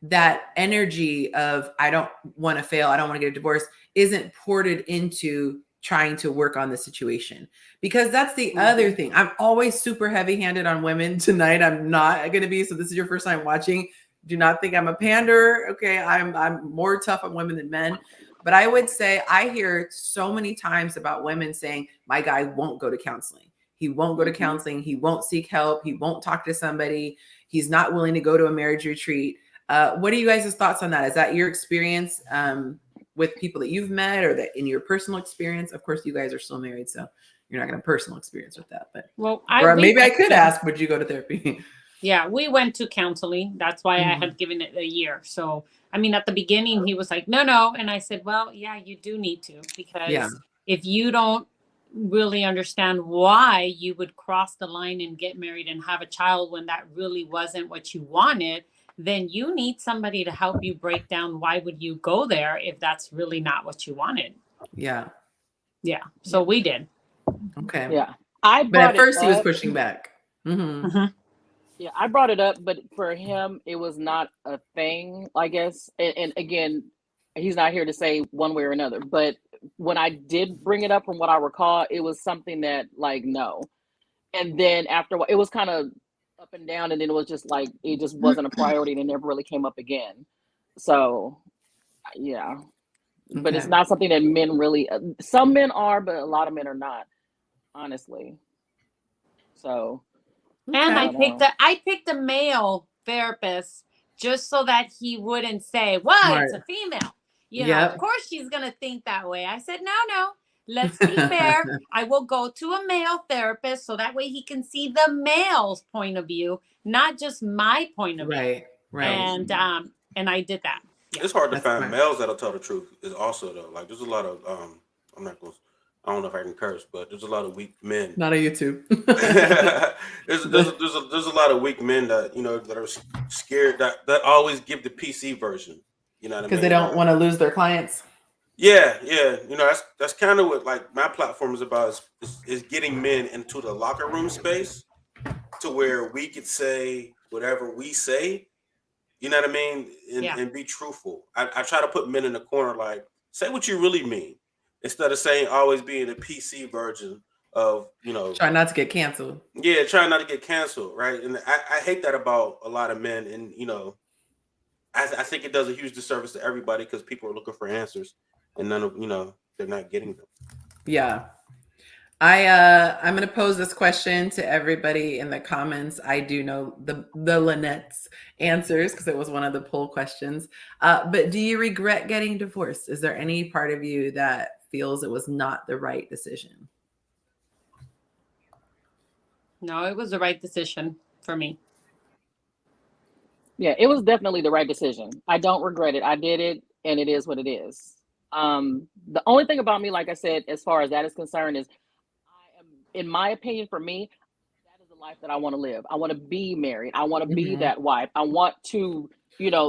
that energy of, I don't want to fail, I don't want to get a divorce, isn't ported into trying to work on the situation. Because that's the other thing. I'm always super heavy-handed on women. Tonight I'm not going to be. So this is your first time watching. Do not think I'm a pander. Okay, I'm more tough on women than men. But I would say I hear so many times about women saying, my guy won't go to counseling. He won't go to counseling. He won't seek help. He won't talk to somebody. He's not willing to go to a marriage retreat. What are you guys' thoughts on that? Is that your experience with people that you've met, or that in your personal experience? Of course, you guys are still married, so you're not going to have personal experience with that. But maybe I could ask, would you go to therapy? Yeah, we went to counseling. That's why I had given it a year. So, I mean, at the beginning, he was like, no. And I said, well, yeah, you do need to, because if you don't really understand why you would cross the line and get married and have a child when that really wasn't what you wanted, then you need somebody to help you break down why would you go there if that's really not what you wanted. Yeah. So we did. Okay. Yeah. But at first he was pushing back. Yeah, I brought it up, but for him, it was not a thing, I guess. And again, he's not here to say one way or another. But when I did bring it up, from what I recall, it was something that, like, no. And then after a while, it was kind of up and down, and then it was just like, it just wasn't a priority, and it never really came up again. So, yeah. But it's not something that men really, some men are, but a lot of men are not, honestly. So. And I picked a male therapist just so that he wouldn't say, well, it's a female. Of course she's going to think that way. I said, no, let's be fair. I will go to a male therapist so that way he can see the male's point of view, not just my point of view. Right. And I did that. Yeah. It's hard to find males that'll tell the truth. Is also, though, like, there's a lot of I don't know if I can curse, but there's a lot of weak men. Not on YouTube. there's a lot of weak men that that are scared, that always give the PC version. You know what I mean? Because they don't want to lose their clients. Yeah. That's kind of what, like, my platform is about, is getting men into the locker room space to where we could say whatever we say. You know what I mean? And be truthful. I try to put men in the corner, like, say what you really mean, instead of saying, always being a PC version of, try not to get canceled. Yeah, trying not to get canceled, right? And I hate that about a lot of men. And, I think it does a huge disservice to everybody, because people are looking for answers, and none of, they're not getting them. Yeah. I'm going to pose this question to everybody in the comments. I do know the Lynette's answers, because it was one of the poll questions. But do you regret getting divorced? Is there any part of you that feels it was not the right decision? No, it was the right decision for me. Yeah, it was definitely the right decision. I don't regret it. I did it, and it is what it is. The only thing about me, like I said, as far as that is concerned, is I am, in my opinion, for me, that is the life that I want to live. I want to be married. I want to be that wife. I want to,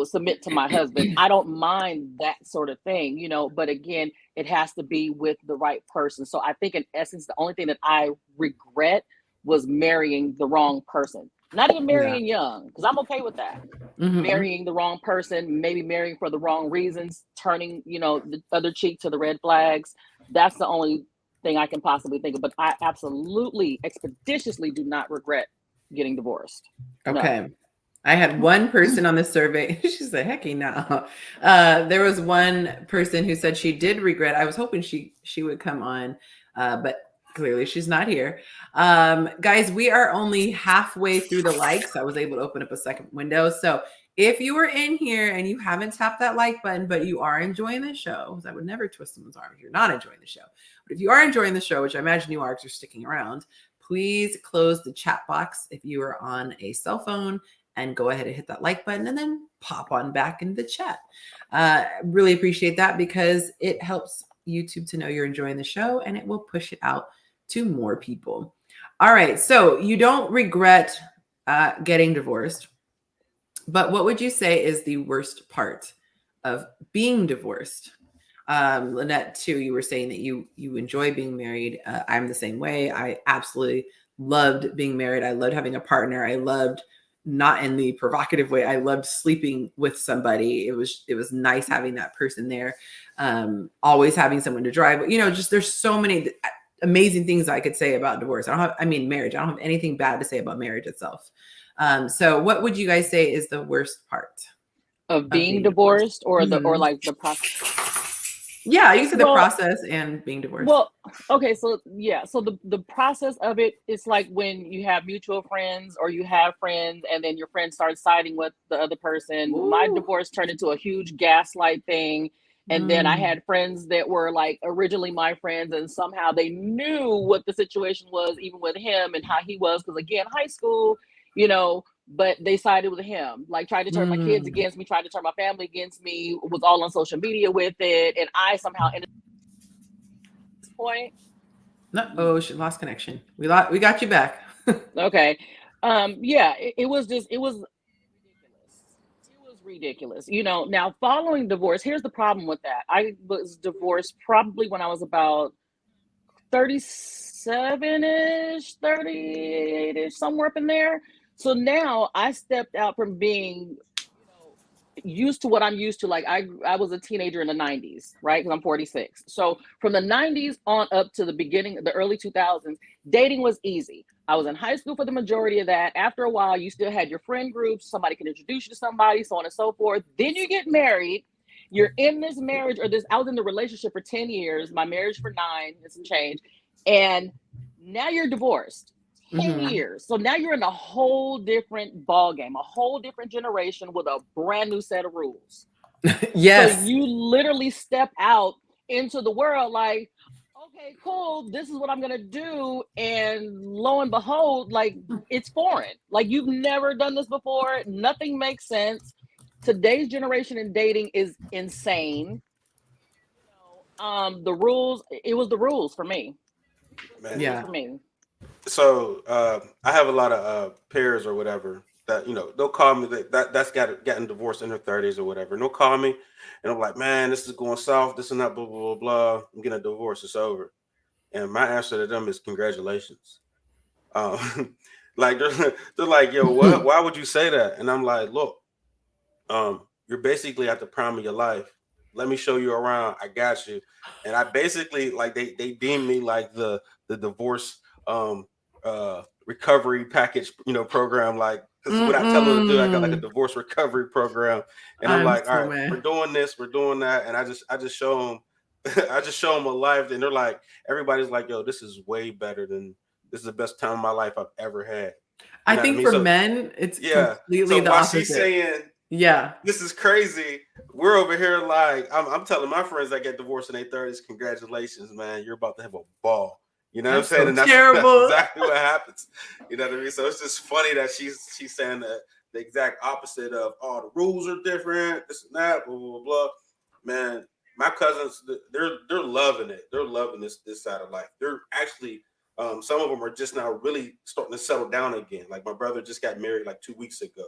submit to my husband. I don't mind that sort of thing, but again, it has to be with the right person. So I think, in essence, the only thing that I regret was marrying the wrong person. Not even marrying young, because I'm okay with that. Marrying the wrong person, maybe marrying for the wrong reasons, turning, the other cheek to the red flags. That's the only thing I can possibly think of. But I absolutely, expeditiously do not regret getting divorced. Okay. No. I had one person on the survey. She said, hecky no. There was one person who said she did regret. I was hoping she would come on, but clearly she's not here. Guys, we are only halfway through the likes. I was able to open up a second window. So if you are in here and you haven't tapped that like button, but you are enjoying the show, because I would never twist someone's arm if you're not enjoying the show. But if you are enjoying the show, which I imagine you are because you're sticking around, please close the chat box if you are on a cell phone and go ahead and hit that like button and then pop on back into the chat. Really appreciate that because it helps YouTube to know you're enjoying the show and it will push it out to more people. All right. So you don't regret getting divorced, but what would you say is the worst part of being divorced? Lynette, too, you were saying that you enjoy being married. I'm the same way. I absolutely loved being married. I loved having a partner. I loved, not in the provocative way, I loved sleeping with somebody. It was nice having that person there. Always having someone to drive. You know, just there's so many amazing things I could say about divorce. Marriage. I don't have anything bad to say about marriage itself. So what would you guys say is the worst part of being divorced, or or like the process? Yeah, you said the process and being divorced. Well, okay, so yeah, so the process of it is like when you have mutual friends or you have friends and then your friends start siding with the other person. Ooh. My divorce turned into a huge gaslight thing. And then I had friends that were like originally my friends, and somehow they knew what the situation was, even with him and how he was. Because again, high school, you know, but they sided with him, like tried to turn my kids against me, tried to turn my family against me, was all on social media with it. And I somehow ended at this point. Oh, she lost connection. We got you back. Okay. Yeah, it was ridiculous. It was ridiculous. You know, now following divorce, here's the problem with that. I was divorced probably when I was about 37-ish, 38-ish, somewhere up in there. So now I stepped out from being, you know, used to what I'm used to. Like I was a teenager in the 90s, right? Because I'm 46. So from the 90s on up to the beginning, the early 2000s, dating was easy. I was in high school for the majority of that. After a while, you still had your friend groups. Somebody can introduce you to somebody, so on and so forth. Then you get married. You're in this marriage or this, I was in the relationship for 10 years, my marriage for 9 and some change. And now you're divorced. 10 years. So now you're in a whole different ball game, a whole different generation with a brand new set of rules. Yes. So you literally step out into the world like, okay, cool, this is what I'm gonna do. And lo and behold, like it's foreign. Like you've never done this before. Nothing makes sense. Today's generation in dating is insane. The rules, it was the rules for me. Man. Yeah. For me. So I have a lot of peers or whatever that, you know, they'll call me that's gotten divorced in their 30s or whatever. And they'll call me and I'm like, man, this is going south, this and that, blah, blah, blah, blah. I'm getting a divorce, it's over. And my answer to them is congratulations. Like they're like, yo, what? Why would you say that? And I'm like, look, you're basically at the prime of your life. Let me show you around. I got you. And I basically like they deem me like the divorce recovery package, you know, program. Like because what I tell them to do, I got like a divorce recovery program, and I'm like, all right, we're doing this, we're doing that, and I just show them. I just show them a life, and they're like, everybody's like, yo, this is way better than this is the best time of my life I've ever had. I think for men, it's completely the opposite. She's saying, yeah, this is crazy. We're over here like I'm telling my friends that get divorced in their 30s, congratulations, man. You're about to have a ball. You know what I'm saying? So and that's exactly what happens. You know what I mean? So it's just funny that she's saying the exact opposite of the rules are different, this and that, blah, blah, blah. Man, my cousins, they're loving it. They're loving this side of life. They're actually some of them are just now really starting to settle down again. Like my brother just got married like 2 weeks ago.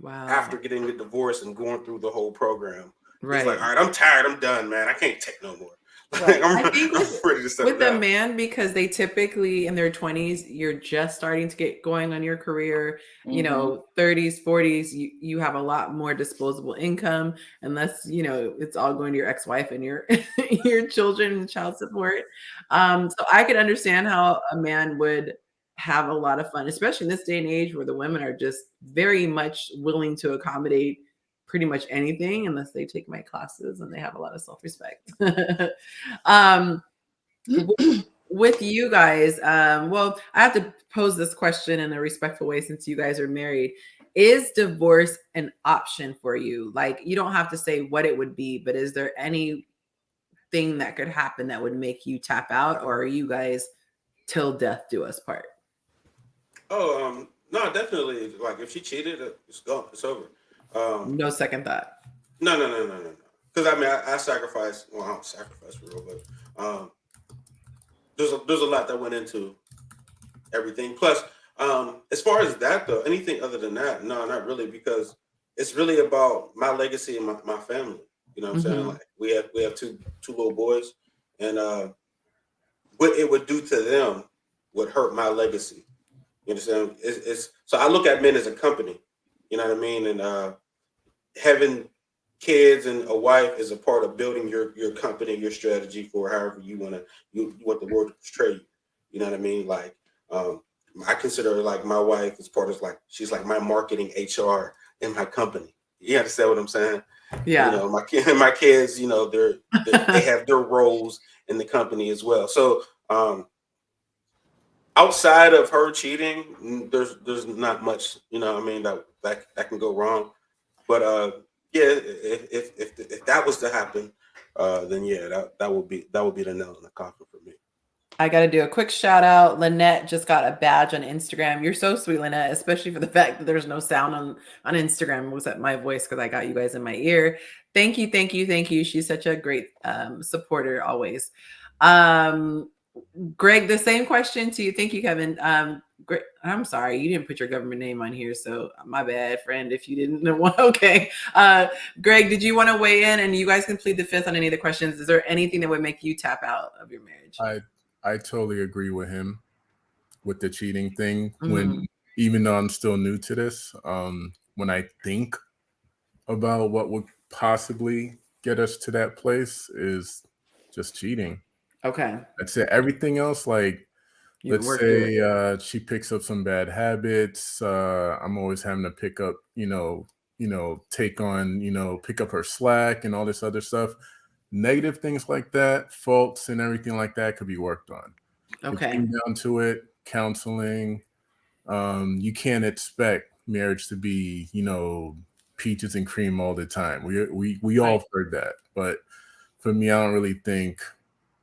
Wow. After getting a divorce and going through the whole program. Right. He's like, all right, I'm tired. I'm done, man. I can't take no more. Like, I'm ready to settle with down. a man, because they typically in their 20s, you're just starting to get going on your career. You know, 30s, 40s, you have a lot more disposable income, unless, you know, it's all going to your ex-wife and your your children and child support. So I could understand how a man would have a lot of fun, especially in this day and age where the women are just very much willing to accommodate pretty much anything unless they take my classes and they have a lot of self-respect. With you guys, well, I have to pose this question in a respectful way since you guys are married. Is divorce an option for you? Like, you don't have to say what it would be, but is there anything that could happen that would make you tap out, or are you guys till death do us part? No, definitely. Like if she cheated, it's gone. It's over. No second thought. No. Because I mean, I sacrifice. Well, I don't sacrifice for real, but there's a lot that went into everything. Plus, as far as that though, anything other than that, no, not really, because it's really about my legacy and my family. You know what I'm saying? Mm-hmm. Like we have two little boys, and what it would do to them would hurt my legacy. You understand? It's so I look at men as a company. You know what I mean? And having kids and a wife is a part of building your company, your strategy for however you want the world to portray you. You know what I mean? Like um, I consider her like my wife is part of like she's like my marketing HR in my company. You understand what I'm saying? You Yeah. know, my kids, you know, they have their roles in the company as well. So outside of her cheating, there's not much, you know what I mean, that can go wrong. But yeah, if that was to happen, then yeah, that would be the nail in the coffin for me. I got to do a quick shout out. Lynette just got a badge on Instagram. You're so sweet, Lynette, especially for the fact that there's no sound on Instagram. It was at my voice because I got you guys in my ear. Thank you, thank you, thank you. She's such a great supporter always. Greg, the same question to you. Thank you, Kevin. Greg, I'm sorry, you didn't put your government name on here, so my bad, friend, if you didn't know. Okay. Greg, did you want to weigh in? And you guys can plead the fifth on any of the questions. Is there anything that would make you tap out of your marriage? I totally agree with him with the cheating thing. Mhm. When even though I'm still new to this, when I think about what would possibly get us to that place is just cheating. Okay. That's it. Everything else, like You let's work through it. say she picks up some bad habits. I'm always having to pick up, take on, pick up her slack and all this other stuff. Negative things like that, faults and everything like that could be worked on. If it Okay. came down to it, counseling. You can't expect marriage to be, peaches and cream all the time. We all Right. heard that, but for me, I don't really think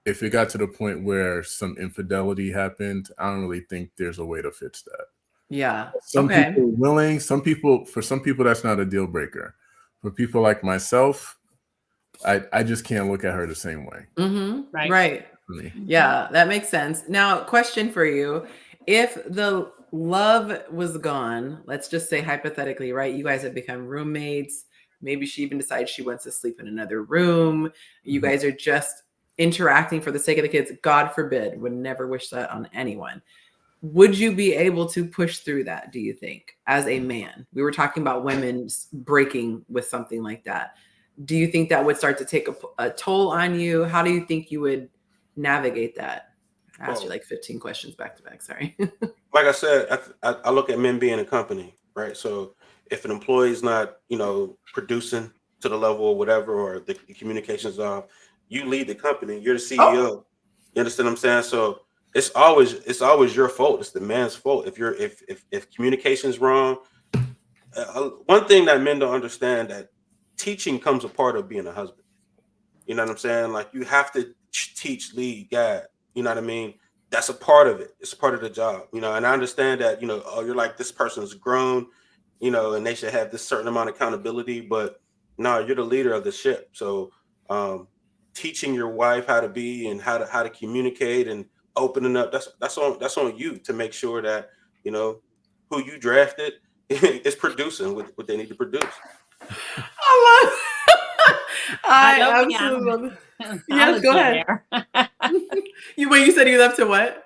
if it got to the point where some infidelity happened, I don't really think there's a way to fix that. Yeah. Some Okay. people are willing, for some people, that's not a deal breaker. For people like myself, I just can't look at her the same way. Mm-hmm. Right. Right. For me. Yeah, that makes sense. Now, question for you. If the love was gone, let's just say hypothetically, right? You guys have become roommates. Maybe she even decides she wants to sleep in another room. You Mhm. guys are just interacting for the sake of the kids. God forbid, would never wish that on anyone. Would you be able to push through that, do you think, as a man? We were talking about women breaking with something like that. Do you think that would start to take a toll on you? How do you think you would navigate that? I asked you Well, like 15 questions back to back. Sorry. like I said, I look at men being a company, right? So if an employee is not, producing to the level or whatever, or the communications off, you lead the company. You're the Oh, CEO. You understand what I'm saying? So it's always your fault. It's the man's fault if communication's wrong. One thing that men don't understand that teaching comes a part of being a husband. You know what I'm saying? Like you have to teach, lead, guide. You know what I mean? That's a part of it. It's a part of the job. And I understand that, oh, you're like this person's grown, and they should have this certain amount of accountability, but no, you're the leader of the ship. So teaching your wife how to be and how to communicate and opening up, that's on you to make sure that, who you drafted is producing what they need to produce. I love I I love the absolutely love it. Yes, go analogy ahead. there. You said you love to what?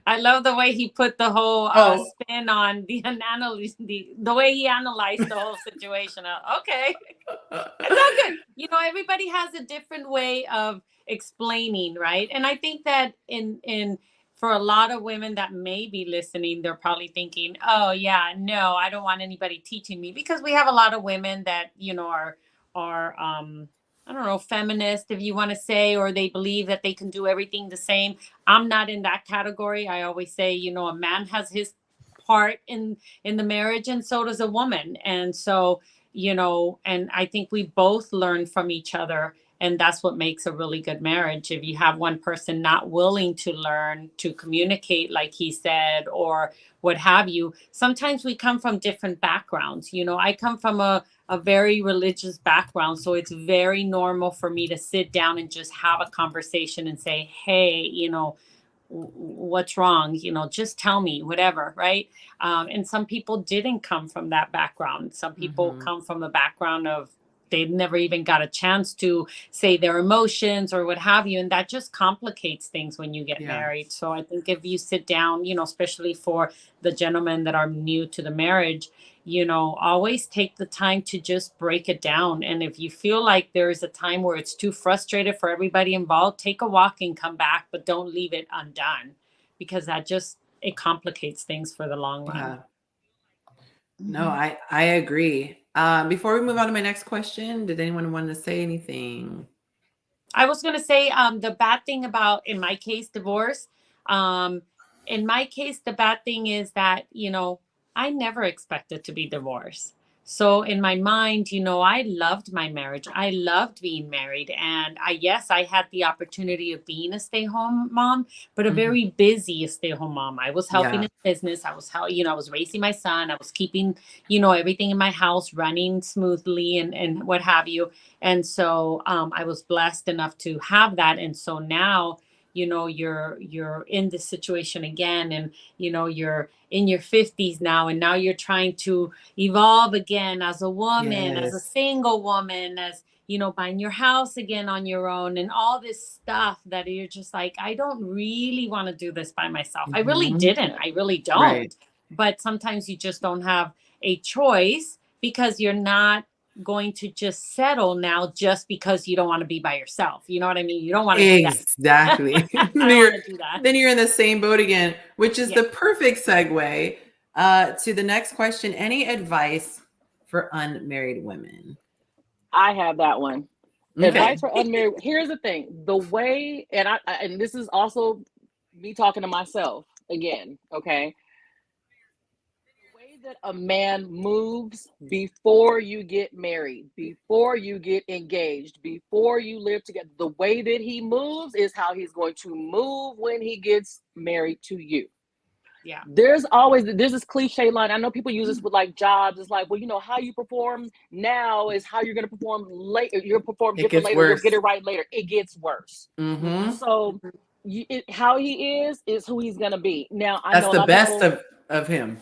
I love the way he put the whole Oh, spin on the analysis, the way he analyzed the whole situation. Okay, it's all good. Everybody has a different way of explaining, right? And I think that in for a lot of women that may be listening, they're probably thinking, "Oh yeah, no, I don't want anybody teaching me," because we have a lot of women that are I don't know, feminist, if you want to say, or they believe that they can do everything the same. I'm not in that category. I always say, a man has his part in the marriage, and so does a woman. And so, and I think we both learn from each other. And that's what makes a really good marriage. If you have one person not willing to learn to communicate, like he said, or what have you. Sometimes we come from different backgrounds. You know, I come from a very religious background. So it's very normal for me to sit down and just have a conversation and say, hey, you know, what's wrong, you know, just tell me, whatever, right? And some people didn't come from that background. Some people come from a background of they never even got a chance to say their emotions or what have you, and that just complicates things when you get married. So I think if you sit down, you know, especially for the gentlemen that are new to the marriage, you know, always take the time to just break it down. And if you feel like there is a time where it's too frustrated for everybody involved, take a walk and come back, but don't leave it undone, because that just, it complicates things for the long run. Yeah. No, I agree. Before we move on to my next question, did anyone want to say anything? I was going to say the bad thing about, in my case, divorce. In my case, the bad thing is that, you know, I never expected to be divorced. So in my mind, you know, I loved my marriage. I loved being married. And yes, I had the opportunity of being a stay-home mom, but a very busy stay-home mom. I was helping in business. I was, you know, I was raising my son. I was keeping, you know, everything in my house running smoothly and what have you. And so I was blessed enough to have that. And so now, you know, you're in this situation again, and, you know, you're in your 50s now, and now you're trying to evolve again as a woman, as a single woman, as, you know, buying your house again on your own, and all this stuff that you're just like, I don't really want to do this by myself. I really didn't. I really don't. Right. But sometimes you just don't have a choice, because you're not going to just settle now just because you don't want to be by yourself. You know what I mean? You don't want to do that. Exactly. I don't want to do that. Then you're in the same boat again, which is the perfect segue to the next question. Any advice for unmarried women? I have that one. Okay. Advice for unmarried. Here's the thing: the way, and and this is also me talking to myself again. Okay, the way that a man moves before you get married, before you get engaged, before you live together, the way that he moves is how he's going to move when he gets married to you. Yeah. There's this cliche line. I know people use this with like jobs. It's like, well, you know, how you perform now is how you're going to perform later. You'll perform different later. You'll get it right later. It gets worse. So how he is who he's going to be. Now, I know that's the best of him.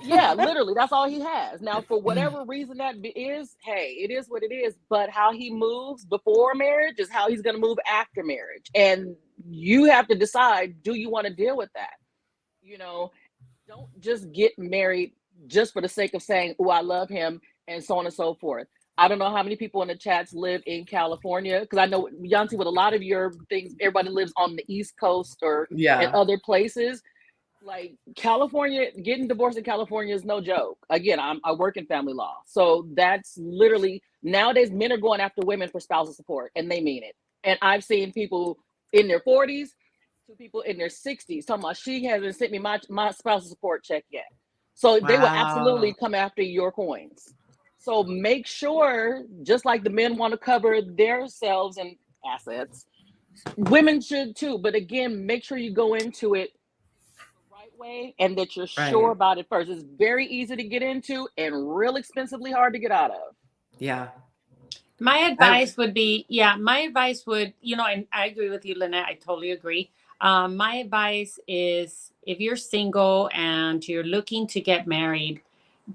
Yeah, literally. That's all he has. Now, for whatever reason that is, hey, it is what it is. But how he moves before marriage is how he's going to move after marriage. And you have to decide, do you want to deal with that? You know, don't just get married just for the sake of saying, oh, I love him, and so on and so forth. I don't know how many people in the chats live in California, because I know, Yanti, with a lot of your things, everybody lives on the East Coast or in other places. Like California, getting divorced in California is no joke. Again, I work in family law. So that's literally, nowadays, men are going after women for spousal support, and they mean it. And I've seen people in their 40s, people in their 60s talking about, she hasn't sent me my spousal support check yet. So they will absolutely come after your coins. So make sure, just like the men want to cover themselves and assets, women should too. But again, make sure you go into it the right way and that you're sure about it first. It's very easy to get into and real expensively hard to get out of. Yeah. My advice would be, my advice would, you know, and I agree with you, Lynette. I totally agree. My advice is, if you're single and you're looking to get married,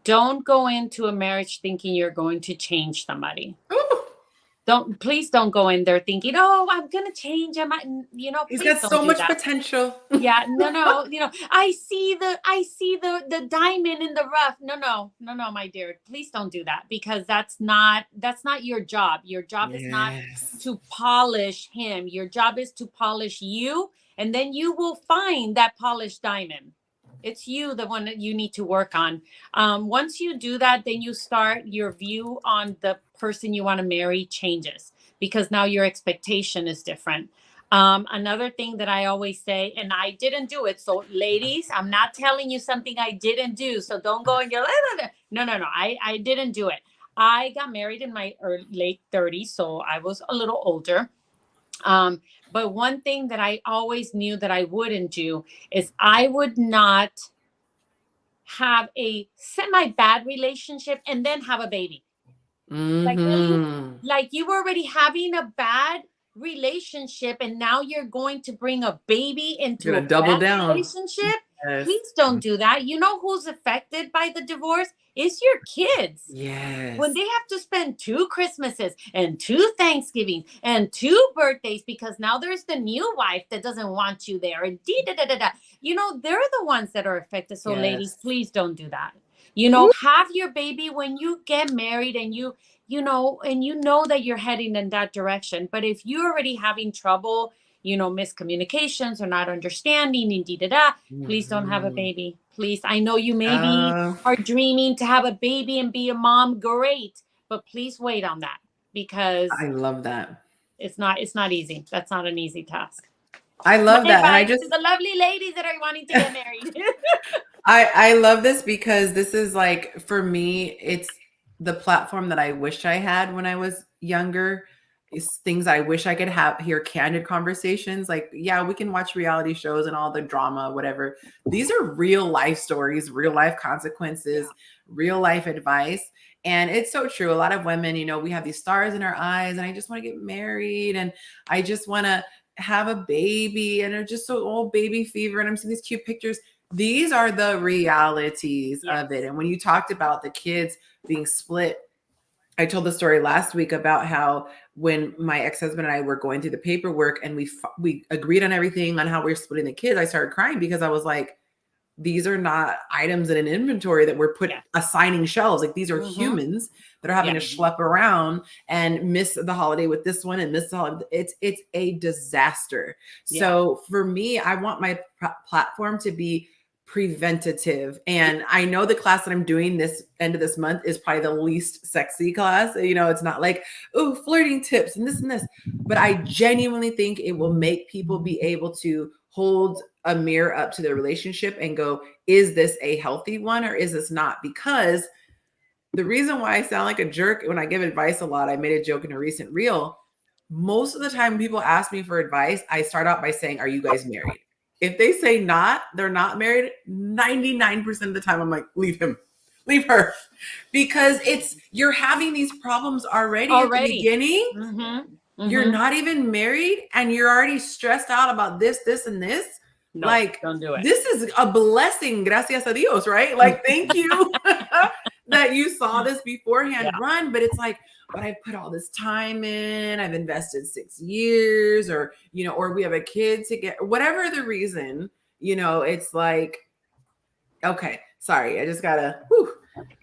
don't go into a marriage thinking you're going to change somebody. Please don't go in there thinking, oh, I'm going to change. I might, you know, he's got so much potential. No, you know, I see the diamond in the rough. No, my dear, please don't do that, because that's not your job. Your job is not to polish him. Your job is to polish you, and then you will find that polished diamond. It's you, the one that you need to work on. Once you do that, then you start, your view on the person you want to marry changes, because now your expectation is different. Another thing that I always say, and I didn't do it. So ladies, I'm not telling you something I didn't do. So don't go and go, no, I didn't do it. I got married in my late 30s, so I was a little older. But one thing that I always knew that I wouldn't do is I would not have a semi bad relationship and then have a baby. Like really, Mm-hmm. like you were already having a bad relationship and now you're going to bring a baby into Gonna a double bad down. relationship. Yes. Please don't do that. You know who's affected by the divorce? It's your kids. Yes. When they have to spend 2 Christmases and 2 Thanksgivings and 2 birthdays because now there's the new wife that doesn't want you there and you know, they're the ones that are affected. So ladies, Yes. please don't do that. You know, have your baby when you get married and you know that you're heading in that direction. But if you're already having trouble, you know, miscommunications or not understanding and please don't have a baby. Please. I know you maybe are dreaming to have a baby and be a mom. Great. But please wait on that because I love that. it's not easy. That's not an easy task. I love My that. And I advice just to the lovely ladies that are wanting to get married. I love this because this is like, for me, it's the platform that I wish I had when I was younger. It's things I wish I could hear candid conversations. Like, yeah, we can watch reality shows and all the drama, whatever. These are real life stories, real life consequences, real life advice. And it's so true. A lot of women, you know, we have these stars in our eyes, and I just want to get married and I just want to have a baby, and they're just so old, baby fever. And I'm seeing these cute pictures. These are the realities of it. And when you talked about the kids being split, I told the story last week about how when my ex-husband and I were going through the paperwork and we agreed on everything on how we were splitting the kids, I started crying because I was like, these are not items in an inventory that we're assigning shelves. Like, these are humans that are having to schlep around and miss the holiday with this one and miss the holiday. It's a disaster. So for me, I want my platform to be preventative. And I know the class that I'm doing this end of this month is probably the least sexy class. You know, it's not like, oh, flirting tips and this, but I genuinely think it will make people be able to hold a mirror up to their relationship and go, is this a healthy one or is this not? Because the reason why I sound like a jerk when I give advice a lot, I made a joke in a recent reel. Most of the time when people ask me for advice, I start out by saying, are you guys married? If they say they're not married, 99% of the time I'm like, leave him, leave her. Because you're having these problems already. At the beginning. You're not even married and you're already stressed out about this, and this. No, like, don't do it. This is a blessing, gracias a Dios, right? Like, thank you that you saw this beforehand run. But it's like, but I put all this time in, I've invested 6 years, or, you know, or we have a kid to get, whatever the reason, you know, it's like, okay, sorry, I just gotta,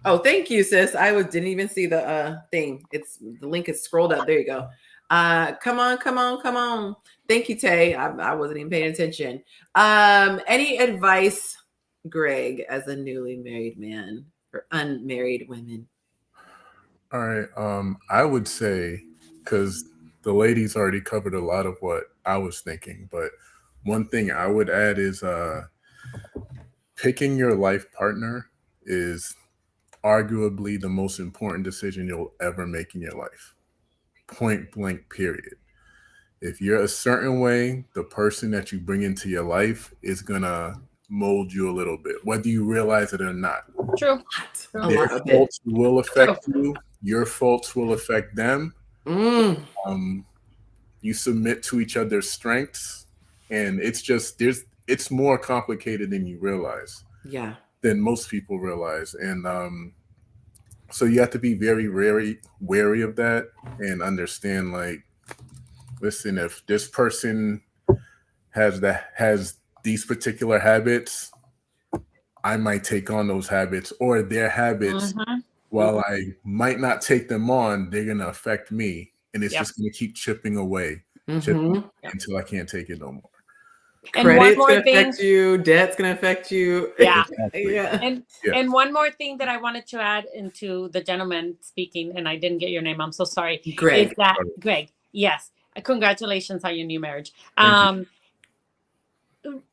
oh, thank you, sis. Didn't even see the thing. The link is scrolled up. There you go. Come on. Thank you, Tay. I wasn't even paying attention. Any advice, Greg, as a newly married man for unmarried women? All right. I would say, because the ladies already covered a lot of what I was thinking, but one thing I would add is picking your life partner is arguably the most important decision you'll ever make in your life. Point blank, period. If you're a certain way, the person that you bring into your life is gonna mold you a little bit, whether you realize it or not. True. Their faults will affect you. Your faults will affect them. You submit to each other's strengths, and it's more complicated than you realize. Yeah. Than most people realize. And so you have to be very wary of that and understand, like, listen, if this person has these particular habits, I might take on those habits, or their habits, while I might not take them on, they're going to affect me. And it's just going to keep chipping away until I can't take it no more. And credit's going to affect you. Debt's going to affect you. Yeah. Exactly. And one more thing that I wanted to add into the gentleman speaking, and I didn't get your name, I'm so sorry. Greg. Is that Greg? Yes. Congratulations on your new marriage.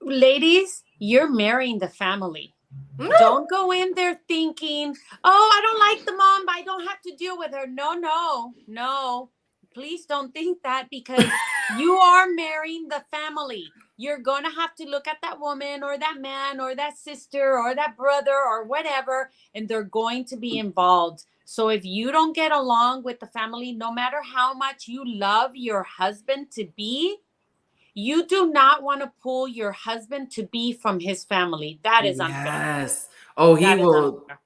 Ladies, you're marrying the family. Don't go in there thinking, oh, I don't like the mom, but I don't have to deal with her. No, no, no. Please don't think that, because you are marrying the family. You're going to have to look at that woman or that man or that sister or that brother or whatever, and they're going to be involved. So if you don't get along with the family, no matter how much you love your husband to be, you do not want to pull your husband to be from his family. That is unfair. Yes. Oh, he That is will. unfair.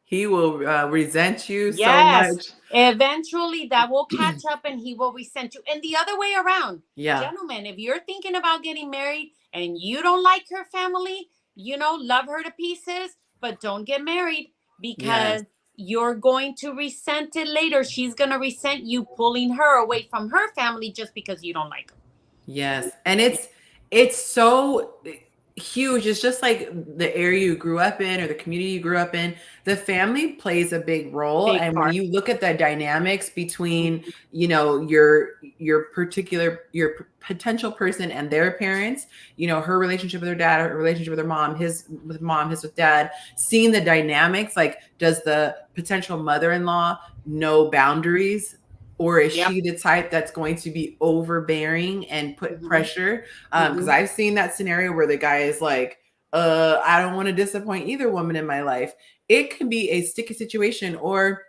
He will resent you so Yes. much. Eventually that will catch up and he will resent you. And the other way around. Yeah. Gentlemen, if you're thinking about getting married and you don't like her family, love her to pieces, but don't get married, Yes. because you're going to resent it later. She's going to resent you pulling her away from her family just because you don't like her. Yes. And it's so huge. It's just like the area you grew up in or the community you grew up in. The family plays a big role. Big And when part. you look at the dynamics between, your potential person and their parents, her relationship with her dad, her relationship with her mom, his with dad, seeing the dynamics, like, does the potential mother-in-law know boundaries? Or is Yep. she the type that's going to be overbearing and put pressure? Because I've seen that scenario where the guy is like, I don't want to disappoint either woman in my life. It can be a sticky situation. Or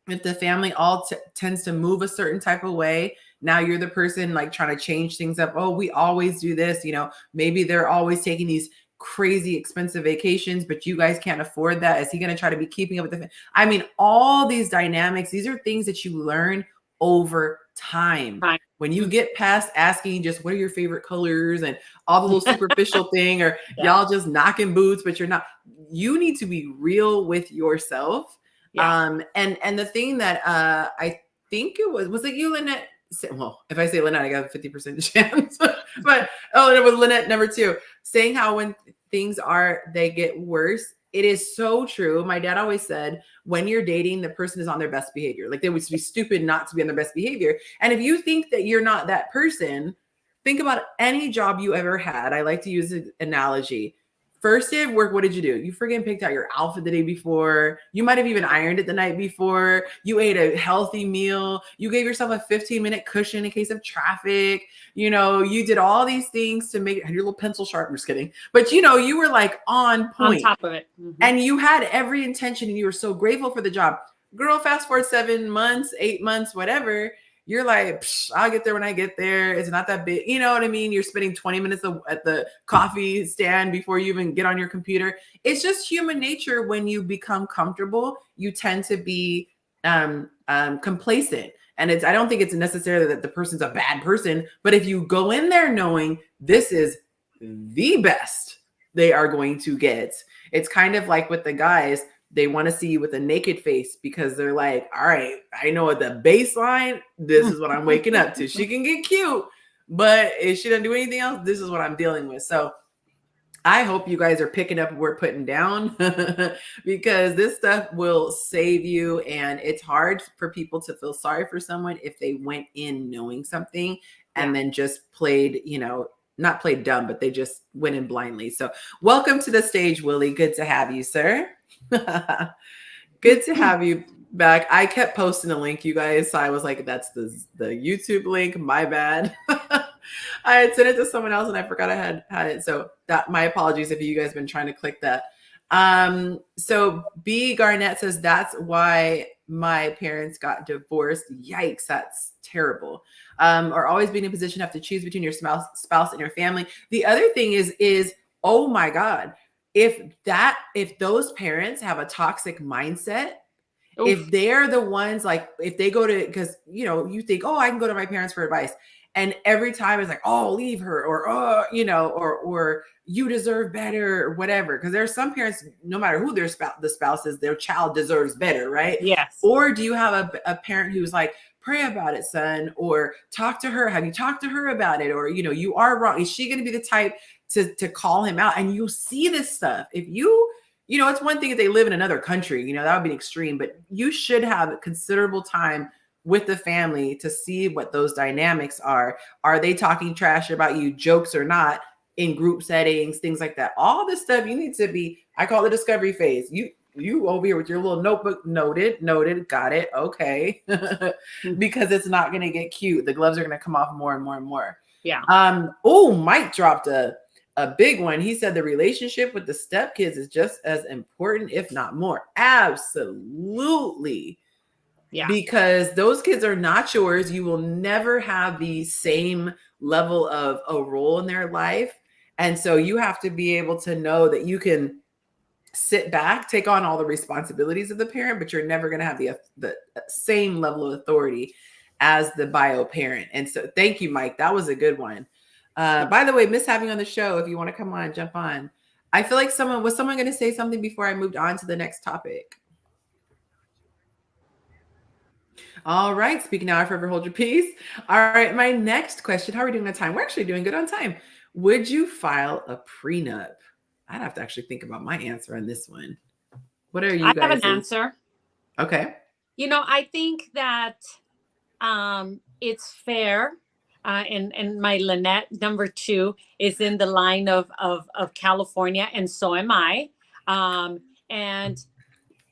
if the family all tends to move a certain type of way, now you're the person like trying to change things up. Oh, we always do this. Maybe they're always taking these crazy expensive vacations, but you guys can't afford that. Is he going to try to be keeping up with all these dynamics? These are things that you learn over time. Right. When you get past asking just what are your favorite colors and all the little superficial thing, or y'all just knocking boots, but you're not, you need to be real with yourself. Yeah. And the thing that I think it was it you, Lynette? Well, if I say Lynette, I got a 50% chance. But it was Lynette number 2, saying how when things they get worse. It is so true. My dad always said, when you're dating, the person is on their best behavior. Like, they would be stupid not to be on their best behavior. And if you think that you're not that person, think about any job you ever had. I like to use an analogy. First day of work, what did you do? You friggin' picked out your outfit the day before. You might have even ironed it the night before. You ate a healthy meal. You gave yourself a 15-minute cushion in case of traffic. You did all these things to make your little pencil sharp. I'm just kidding. But you were like on point. On top of it. And you had every intention and you were so grateful for the job. Girl, fast forward 7 months, 8 months, whatever. You're like, I'll get there when I get there. It's not that big. You know what I mean? You're spending 20 minutes at the coffee stand before you even get on your computer. It's just human nature. When you become comfortable, you tend to be complacent. And I don't think it's necessarily that the person's a bad person, but if you go in there knowing this is the best they are going to get, it's kind of like with the guys. They want to see you with a naked face because they're like, all right, I know at the baseline, this is what I'm waking up to. She can get cute, but if she doesn't do anything else, this is what I'm dealing with. So I hope you guys are picking up what we're putting down because this stuff will save you. And it's hard for people to feel sorry for someone if they went in knowing something and then just played, not played dumb, but they just went in blindly. So welcome to the stage, Willie. Good to have you, sir. Good to have you back. I kept posting a link, you guys. So I was like, that's the YouTube link. My bad. I had sent it to someone else and I forgot I had it. So my apologies if you guys have been trying to click that. So B Garnett says, that's why my parents got divorced. Yikes. That's terrible. Or always being in a position to have to choose between your spouse and your family. The other thing is, oh my God, if those parents have a toxic mindset, if they're the ones, like, if they go to, because, you think, oh, I can go to my parents for advice. And every time it's like, oh, leave her, or, or you deserve better, or whatever. Because there are some parents, no matter who the spouse is, their child deserves better, right? Yes. Or do you have a parent who's like, pray about it, son, or talk to her. Have you talked to her about it? Or, you are wrong. Is she going to be the type to call him out? And you see this stuff. If it's one thing if they live in another country, that would be extreme, but you should have considerable time with the family to see what those dynamics are. Are they talking trash about you, jokes or not, in group settings, things like that? All this stuff, you need to be I call it the discovery phase. You over here with your little notebook, noted, got it, okay. Because it's not going to get cute. The gloves are going to come off more and more and more. Yeah. Oh, Mike dropped a big one. He said the relationship with the stepkids is just as important, if not more. Absolutely. Yeah. Because those kids are not yours. You will never have the same level of a role in their life. And so you have to be able to know that you can sit back, take on all the responsibilities of the parent, but you're never going to have the same level of authority as the bio parent. And so thank you, Mike. That was a good one. By the way, miss having you on the show. If you want to come on, jump on. I feel like someone going to say something before I moved on to the next topic? All right. Speaking now, I forever hold your peace. All right. My next question. How are we doing on time? We're actually doing good on time. Would you file a prenup? I'd have to actually think about my answer on this one. What are you guys? I have an answer. Okay. I think that it's fair. And my Lynette number 2 is in the line of California, and so am I. And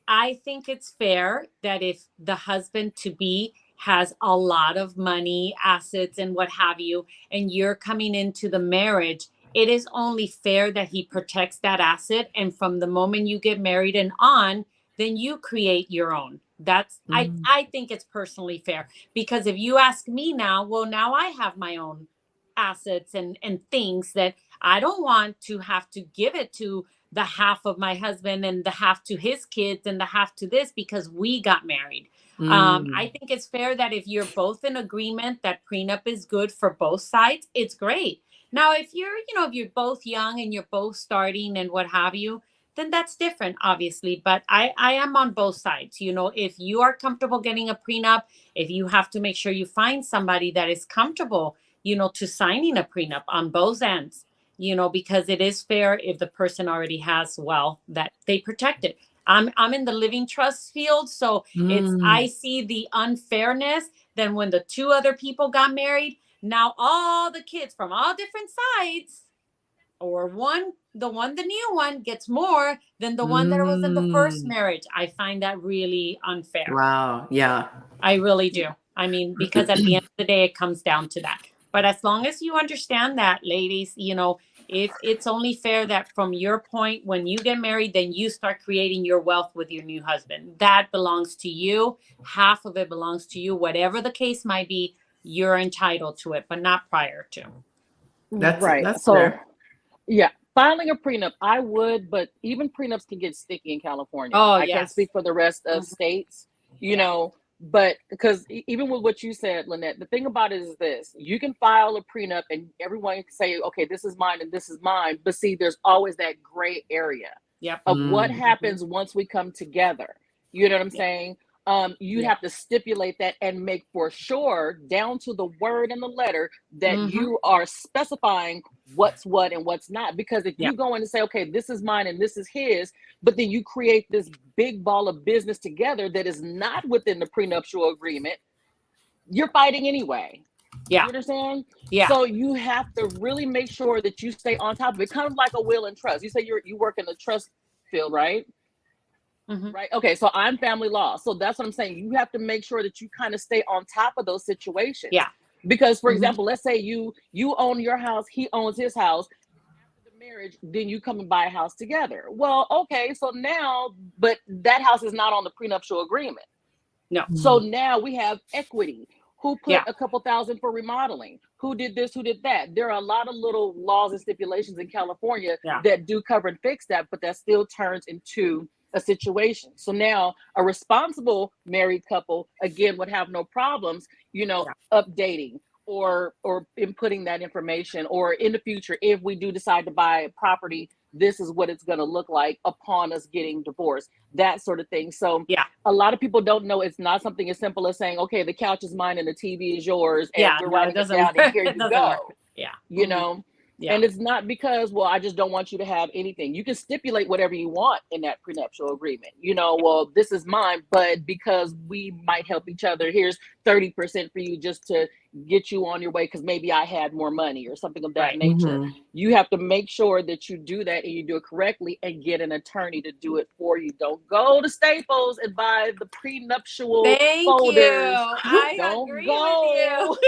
I think it's fair that if the husband to be has a lot of money, assets, and what have you, and you're coming into the marriage, it is only fair that he protects that asset. And from the moment you get married and on, then you create your own. That's I think it's personally fair, because if you ask me now, well, now I have my own assets and things that I don't want to have to give it to the half of my husband and the half to his kids and the half to this because we got married. I think it's fair that if you're both in agreement that prenup is good for both sides, it's great. Now, if you're both young and you're both starting and what have you, then that's different, obviously. But I am on both sides. If you are comfortable getting a prenup, if you have to make sure you find somebody that is comfortable, to signing a prenup on both ends, because it is fair if the person already has wealth that they protect it. I'm in the living trust field, so I see the unfairness. Then when the 2 other people got married, now all the kids from all different sides, or the new one gets more than the one that was in the first marriage. I find that really unfair. Wow. Yeah. I really do. I mean, because at the end of the day, it comes down to that. But as long as you understand that, ladies, if it's only fair that from your point, when you get married, then you start creating your wealth with your new husband. That belongs to you. Half of it belongs to you. Whatever the case might be, you're entitled to it, but not prior to. That's right. That's So, fair. yeah, filing a prenup, I would, but even prenups can get sticky in California. Oh, I can't yes. speak for the rest of states, but because even with what you said, Lynette, the thing about it is this: you can file a prenup and everyone can say, okay, this is mine and this is mine. But see, there's always that gray area of what happens once we come together. You know what I'm saying? You have to stipulate that and make for sure, down to the word and the letter, that you are specifying what's what and what's not. Because if you go in and say, okay, this is mine and this is his, but then you create this big ball of business together that is not within the prenuptial agreement, you're fighting anyway. Yeah. You understand? Yeah. So you have to really make sure that you stay on top of it, kind of like a will and trust. You say you work in the trust field, right? Right. Okay. So I'm family law. So that's what I'm saying. You have to make sure that you kind of stay on top of those situations. Yeah. Because, for example, let's say you own your house, he owns his house. After the marriage, then you come and buy a house together. Well, okay. So now, but that house is not on the prenuptial agreement. No. So now we have equity. Who put a couple thousand for remodeling? Who did this? Who did that? There are a lot of little laws and stipulations in California that do cover and fix that, but that still turns into a situation. So now a responsible married couple, again, would have no problems, updating or inputting that information, or in the future, if we do decide to buy a property, this is what it's going to look like upon us getting divorced, that sort of thing. So a lot of people don't know it's not something as simple as saying, okay, the couch is mine and the TV is yours, and we're writing it down and here you go. And it's not because, well, I just don't want you to have anything. You can stipulate whatever you want in that prenuptial agreement. Well, this is mine, but because we might help each other, here's 30% for you just to get you on your way because maybe I had more money or something of that Right. nature. Mhm. You have to make sure that you do that and you do it correctly and get an attorney to do it for you. Don't go to Staples and buy the prenuptial Thank you. folders. I Don't agree with go you.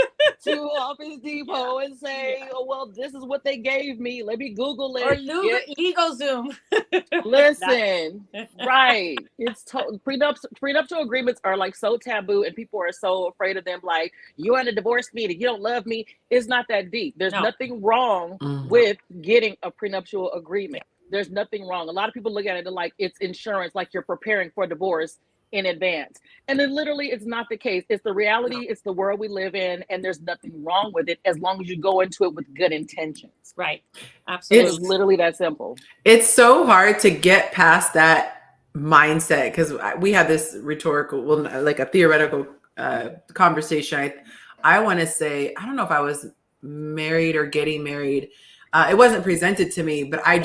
to Office Depot and say, oh, well, this is what they gave me. Let me Google Or it. Get LegalZoom. Listen, right. It's prenuptial agreements are like so taboo and people are so afraid of them. Like, you want to divorce me and you don't love me. It's not that deep. There's No. nothing wrong Mhm. with getting a prenuptial agreement. There's nothing wrong. A lot of people look at it like it's insurance, like you're preparing for divorce in advance. And then literally it's not the case. It's the reality, it's the world we live in, and there's nothing wrong with it as long as you go into it with good intentions. Right. It's Absolutely. literally that simple. It's so hard to get past that mindset because we have this rhetorical, well, like a theoretical conversation. I want to say, I don't know if I was married or getting married. It wasn't presented to me, but I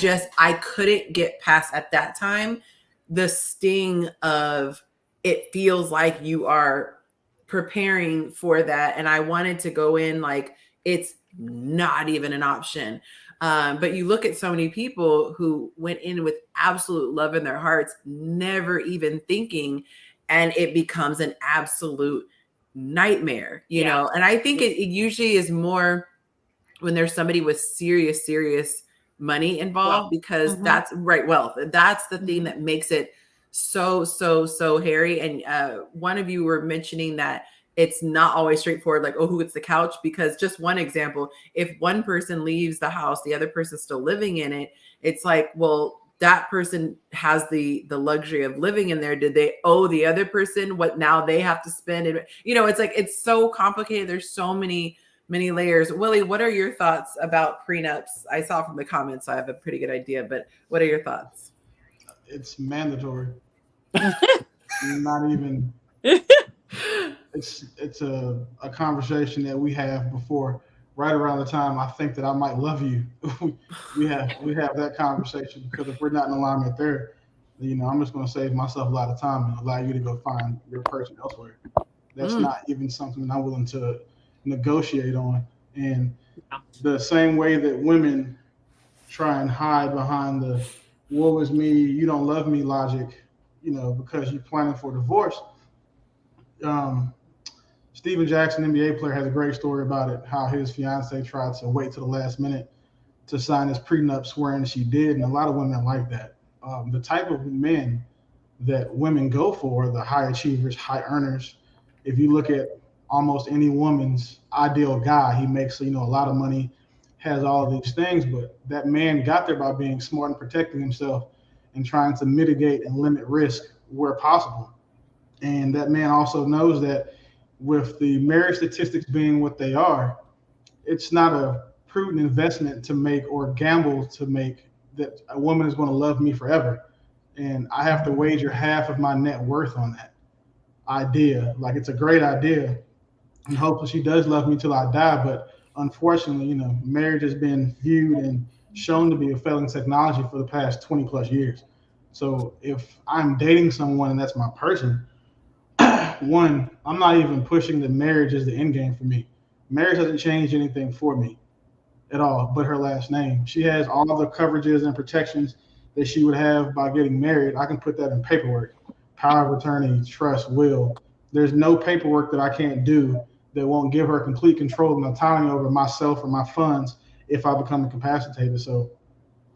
couldn't get past at that time the sting of it feels like you are preparing for that. And I wanted to go in like it's not even an option. But you look at so many people who went in with absolute love in their hearts, never even thinking, and it becomes an absolute nightmare, you Yeah. know? And I think it usually is more when there's somebody with serious money involved, because Mhm. that's right. Wealth. That's the thing Mhm. that makes it so hairy. And one of you were mentioning that it's not always straightforward, like, oh, who gets the couch? Because just one example, if one person leaves the house, the other person's still living in it. It's like, well, that person has the luxury of living in there. Did they owe the other person what now they have to spend? And, you know, it's like, it's so complicated. There's so many layers. Willie, what are your thoughts about prenups? I saw from the comments, so I have a pretty good idea, but what are your thoughts? It's mandatory. Not even. It's a conversation that we have before, right around the time I think that I might love you. we have that conversation because if we're not in alignment there, I'm just going to save myself a lot of time and allow you to go find your person elsewhere. That's not even something that I'm willing to negotiate on. And the same way that women try and hide behind the woe is me, you don't love me logic, because you're planning for divorce. Um, Steven Jackson, NBA player, has a great story about it, how his fiance tried to wait to the last minute to sign his prenup, swearing she did. And a lot of women like that. The type of men that women go for, the high achievers, high earners. If you look at almost any woman's ideal guy, he makes, a lot of money, has all of these things, but that man got there by being smart and protecting himself and trying to mitigate and limit risk where possible. And that man also knows that with the marriage statistics being what they are, it's not a prudent investment to make or gamble to make that a woman is going to love me forever. And I have to wager half of my net worth on that idea. Like, it's a great idea. And hopefully she does love me till I die. But unfortunately, marriage has been viewed and shown to be a failing technology for the past 20 plus years. So if I'm dating someone and that's my person, one, I'm not even pushing that marriage is the end game for me. Marriage hasn't changed anything for me at all, but her last name. She has all the coverages and protections that she would have by getting married. I can put that in paperwork, power of attorney, trust, will. There's no paperwork that I can't do that won't give her complete control and autonomy over myself or my funds if I become incapacitated. So,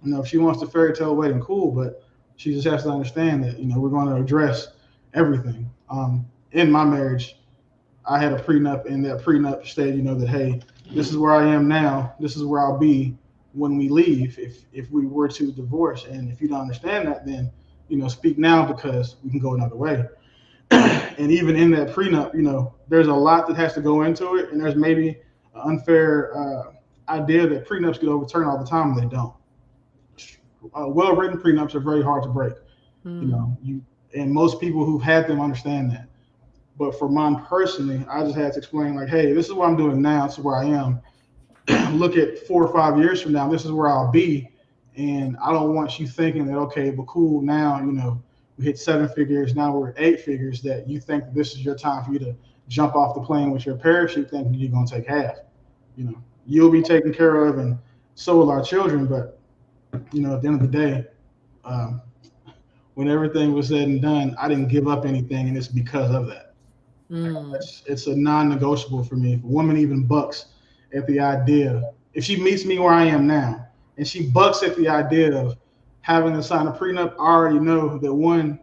if she wants the fairy tale wedding, cool, but she just has to understand that, we're going to address everything. In my marriage, I had a prenup, and that prenup stated, that, hey, this is where I am now. This is where I'll be when we leave, if we were to divorce. And if you don't understand that, then, speak now because we can go another way. And even in that prenup, there's a lot that has to go into it. And there's maybe an unfair idea that prenups get overturned all the time, and they don't. Well-written prenups are very hard to break. And most people who've had them understand that. But for mine personally, I just had to explain, like, hey, this is what I'm doing now. This is where I am. Look at 4 or 5 years from now, this is where I'll be. And I don't want you thinking that, okay, but cool, now, we hit 7 figures, now we're at 8 figures, that you think that this is your time for you to jump off the plane with your parachute thinking you're going to take half. You know, you'll be taken care of, and so will our children. But you know, at the end of the day, um, when everything was said and done, I didn't give up anything, and it's because of that. Mm. It's a non-negotiable for me. If a woman even bucks at the idea, if she meets me where I am now, and she bucks at the idea of having to sign a prenup, I already know that one,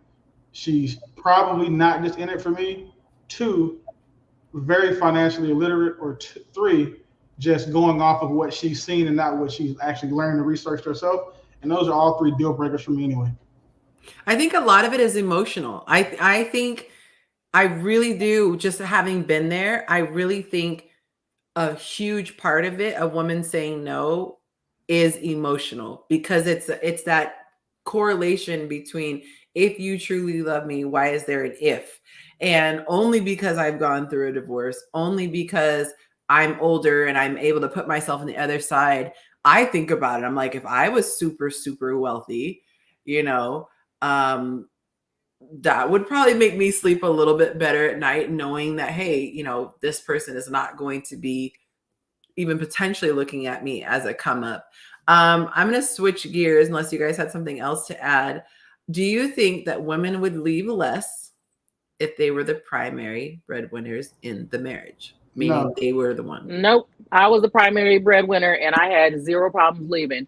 she's probably not just in it for me. Two, very financially illiterate, or three, just going off of what she's seen and not what she's actually learned and researched herself. And those are all three deal breakers for me anyway. I think a lot of it is emotional. I think I really do, just having been there, I really think a huge part of it, a woman saying no, is emotional, because it's that correlation between, if you truly love me, why is there an if? And only because I've gone through a divorce, only because I'm older and I'm able to put myself on the other side, I think about it. I'm like, if I was super, super wealthy, you know, um, that would probably make me sleep a little bit better at night, knowing that, hey, you know, this person is not going to be even potentially looking at me as a come up. I'm going to switch gears unless you guys had something else to add. Do you think that women would leave less if they were the primary breadwinners in the marriage, meaning No. they were the one? Nope. I was the primary breadwinner and I had zero problems leaving.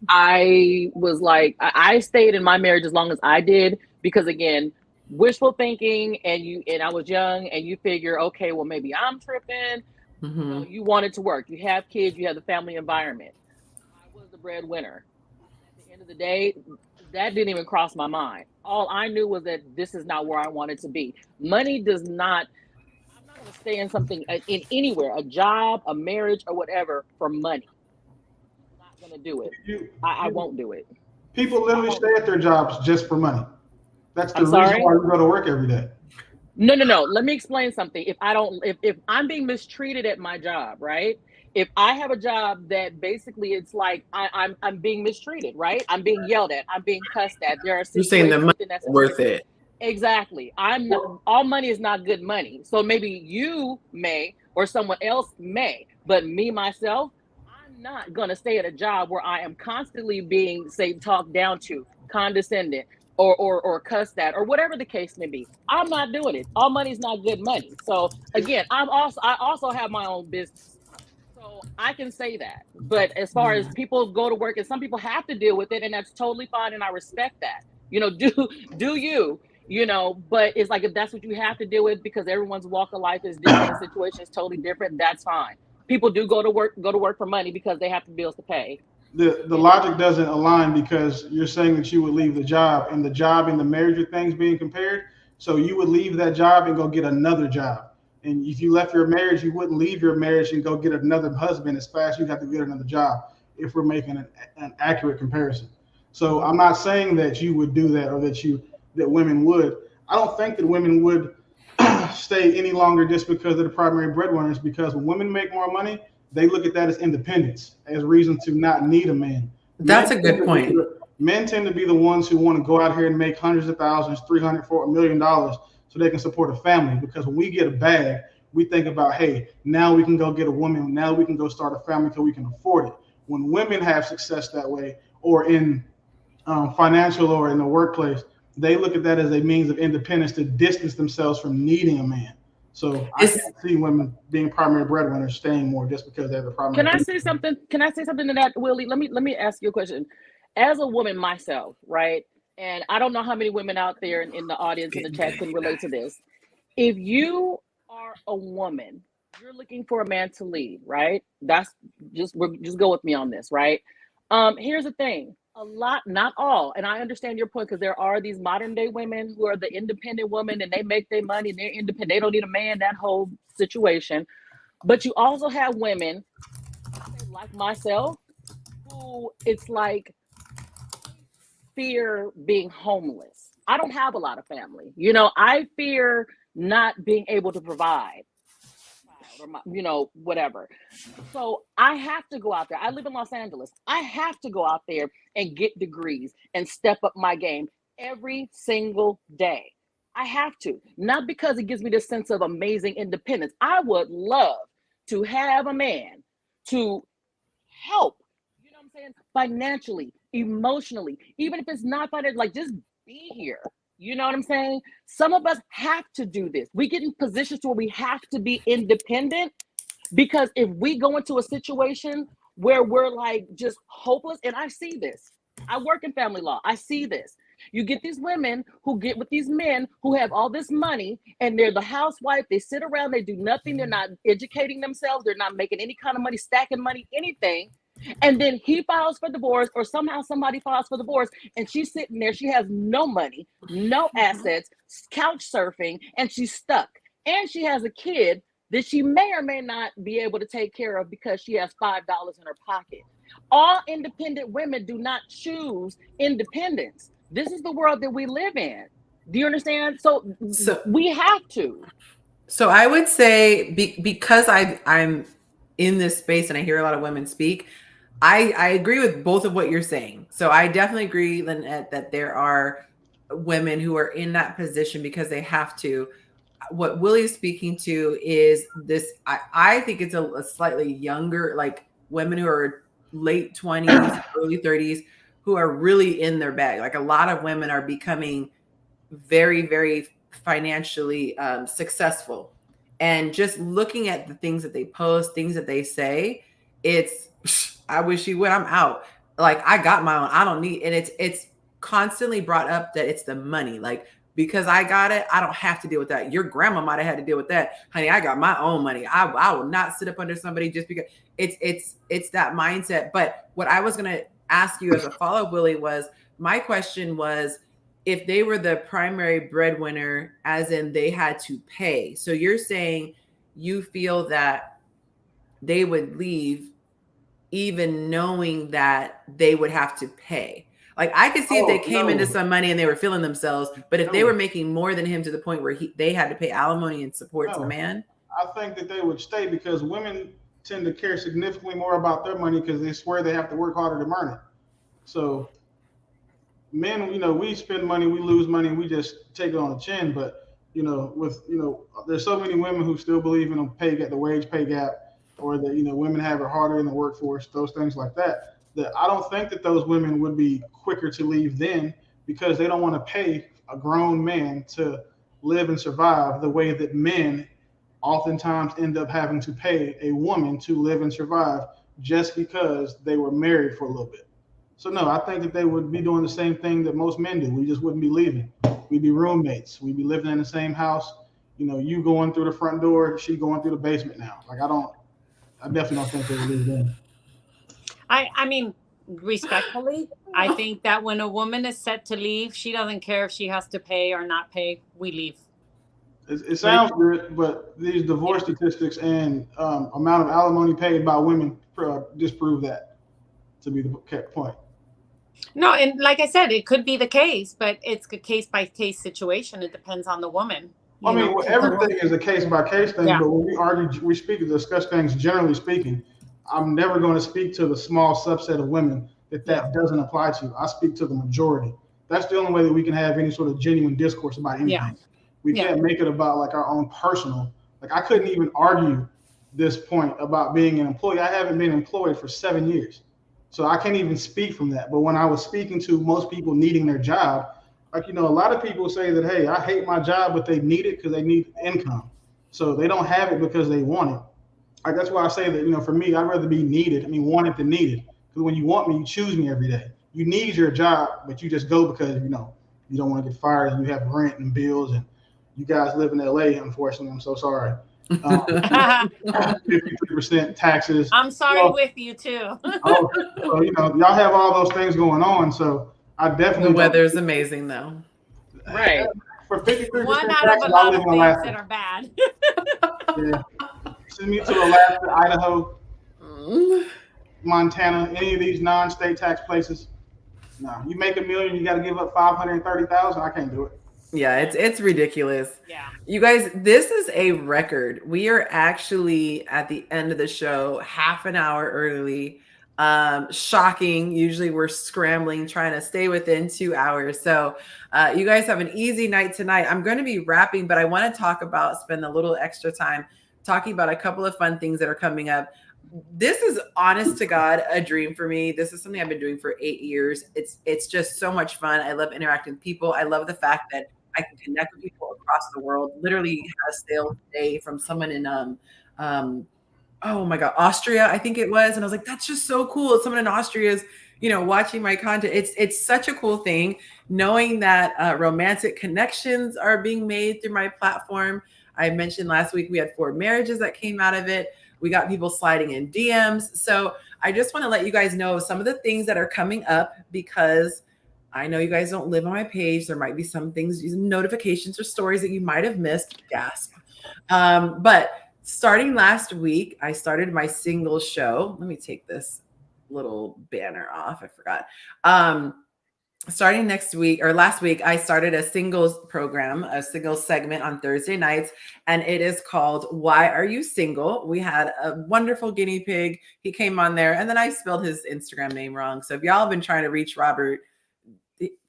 I was like, I stayed in my marriage as long as I did because, again, wishful thinking, and I was young, and you figure, okay, well, maybe I'm tripping. You know, you want it to work. You have kids, you have the family environment. I was the breadwinner. At the end of the day, that didn't even cross my mind. All I knew was that this is not where I wanted to be. Money does not, I'm not going to stay in something, in anywhere, a job, a marriage, or whatever, for money. I'm not going to do it. I won't do it. People literally stay at their jobs just for money. That's the I'm reason sorry? why you go to work every day. No. Let me explain something. If I'm being mistreated at my job, right? If I have a job that basically it's like I'm being mistreated, right? I'm being yelled at, I'm being cussed at. There are You're saying the situations money within that is worth situation. it. Exactly. I'm not, all money is not good money. So maybe you may or someone else may, but me myself, I'm not gonna stay at a job where I am constantly being, say, talked down to, condescended, or cussed at, or whatever the case may be. I'm not doing it. All money is not good money. So again, I also have my own business. So I can say that. But as far as people go to work, and some people have to deal with it, and that's totally fine, and I respect that. You know, do you, you know, but it's like, if that's what you have to deal with because everyone's walk of life is different and situation is totally different, that's fine. People do go to work for money because they have bills to pay. The logic doesn't align, because you're saying that you would leave the job, and the job and the marriage are things being compared. So you would leave that job and go get another job. And if you left your marriage, you wouldn't leave your marriage and go get another husband as fast. You have to get another job, if we're making an accurate comparison. So I'm not saying that you would do that, or that women would. I don't think that women would stay any longer just because they're the primary breadwinners, because when women make more money, they look at that as independence, as reason to not need a man. That's a good point. Men tend to be the ones who want to go out here and make hundreds of thousands, 300, $4 million, so they can support a family. Because when we get a bag, we think about, hey, now we can go get a woman. Now we can go start a family because we can afford it. When women have success that way, or in financial or in the workplace, they look at that as a means of independence to distance themselves from needing a man. So I can't see women being primary breadwinners staying more just because they're the primary. Can I say something? Can I say something to that, Willie? Let me ask you a question. As a woman myself, right? And I don't know how many women out there in the audience in the chat can relate to this. If you are a woman, you're looking for a man to lead, right? That's just go with me on this, right? Here's the thing. A lot, not all, and I understand your point, because there are these modern day women who are the independent women, and they make their money and they're independent. They don't need a man, that whole situation. But you also have women, like myself, who it's like fear being homeless. I don't have a lot of family. You know, I fear not being able to provide, or you know, whatever. So I have to go out there. I live in Los Angeles. I have to go out there and get degrees and step up my game every single day. I have to, not because it gives me this sense of amazing independence. I would love to have a man to help, you know what I'm saying, financially, emotionally, even if it's not financial, like just be here. You know what I'm saying? Some of us have to do this. We get in positions where we have to be independent, because if we go into a situation where we're like just hopeless, and I see this, I work in family law, I see this. You get these women who get with these men who have all this money, and they're the housewife, they sit around, they do nothing, they're not educating themselves, they're not making any kind of money, stacking money, anything. And then he files for divorce, or somehow somebody files for divorce, and she's sitting there, she has no money, no assets, couch surfing, and she's stuck. And she has a kid that she may or may not be able to take care of because she has $5 in her pocket. All independent women do not choose independence. This is the world that we live in. Do you understand? So we have to. So I would say because I'm in this space and I hear a lot of women speak, I agree with both of what you're saying. So I definitely agree, Lynette, that there are women who are in that position because they have to. What Willie's speaking to is this. I think it's a slightly younger, like women who are late 20s, early 30s, who are really in their bag. Like a lot of women are becoming very, very financially successful. And just looking at the things that they post, things that they say, it's, I wish you would, I'm out. Like I got my own, I don't need, and it's constantly brought up that it's the money. Like, because I got it, I don't have to deal with that. Your grandma might have had to deal with that. Honey, I got my own money. I will not sit up under somebody just because it's that mindset. But what I was gonna ask you as a follow-up, Willie, was my question was, if they were the primary breadwinner, as in they had to pay. So you're saying you feel that they would leave even knowing that they would have to pay. Like I could see if they came into some money and they were feeling themselves, but if they were making more than him to the point where they had to pay alimony and support to the man. I think that they would stay because women tend to care significantly more about their money because they swear they have to work harder to earn it. So men, we spend money, we lose money, we just take it on the chin. But there's so many women who still believe in the wage pay gap, or that women have it harder in the workforce, those things like that. That I don't think that those women would be quicker to leave then, because they don't want to pay a grown man to live and survive the way that men oftentimes end up having to pay a woman to live and survive just because they were married for a little bit. So no, I think that they would be doing the same thing that most men do. We just wouldn't be leaving. We'd be roommates. We'd be living in the same house. You going through the front door, she going through the basement now. Like I definitely don't think they would leave then. I mean, respectfully, I think that when a woman is set to leave, she doesn't care if she has to pay or not pay. We leave. It sounds good, but these divorce statistics and amount of alimony paid by women disprove that to be the point. No, and like I said, it could be the case, but it's a case by case situation. It depends on the woman. I mean, everything is a case by case thing, but when we argue, we discuss things generally speaking. I'm never going to speak to the small subset of women that doesn't apply to. I speak to the majority. That's the only way that we can have any sort of genuine discourse about anything. Yeah. We can't make it about like our own personal. Like I couldn't even argue this point about being an employee. I haven't been employed for 7 years. So I can't even speak from that. But when I was speaking to most people needing their job, like, a lot of people say that, hey, I hate my job, but they need it because they need income. So they don't have it because they want it. Like, that's why I say that, for me, I'd rather be wanted than needed. Because when you want me, you choose me every day. You need your job, but you just go because, you don't want to get fired and you have rent and bills, and you guys live in LA, unfortunately. I'm so sorry. 53% taxes. I'm sorry with you too. So, y'all have all those things going on. So I definitely. The weather's amazing though. Right. For 53% one out taxes, of a lot of things Alaska. that are bad. Yeah. Send me to Alaska, Idaho, Montana, any of these non-state tax places. No, you make $1 million, you got to give up $530,000. I can't do it. Yeah, it's ridiculous. Yeah. You guys, this is a record. We are actually at the end of the show, half an hour early. Shocking. Usually we're scrambling, trying to stay within 2 hours. So you guys have an easy night tonight. I'm going to be wrapping, but I want to spend a little extra time talking about a couple of fun things that are coming up. This is, honest to God, a dream for me. This is something I've been doing for 8 years. It's just so much fun. I love interacting with people. I love the fact that I can connect with people across the world. Literally had a sale today from someone in oh my God, Austria, I think it was. And I was like, that's just so cool. Someone in Austria is, watching my content. It's such a cool thing knowing that romantic connections are being made through my platform. I mentioned last week we had 4 marriages that came out of it. We got people sliding in DMs. So I just want to let you guys know some of the things that are coming up, because I know you guys don't live on my page. There might be some things, notifications or stories that you might have missed. Gasp. But starting last week, I started my single show. Let me take this little banner off. I forgot. Starting next week or last week, I started a singles program, a singles segment on Thursday nights, and it is called Why Are You Single? We had a wonderful guinea pig. He came on there, and then I spelled his Instagram name wrong. So if y'all have been trying to reach Robert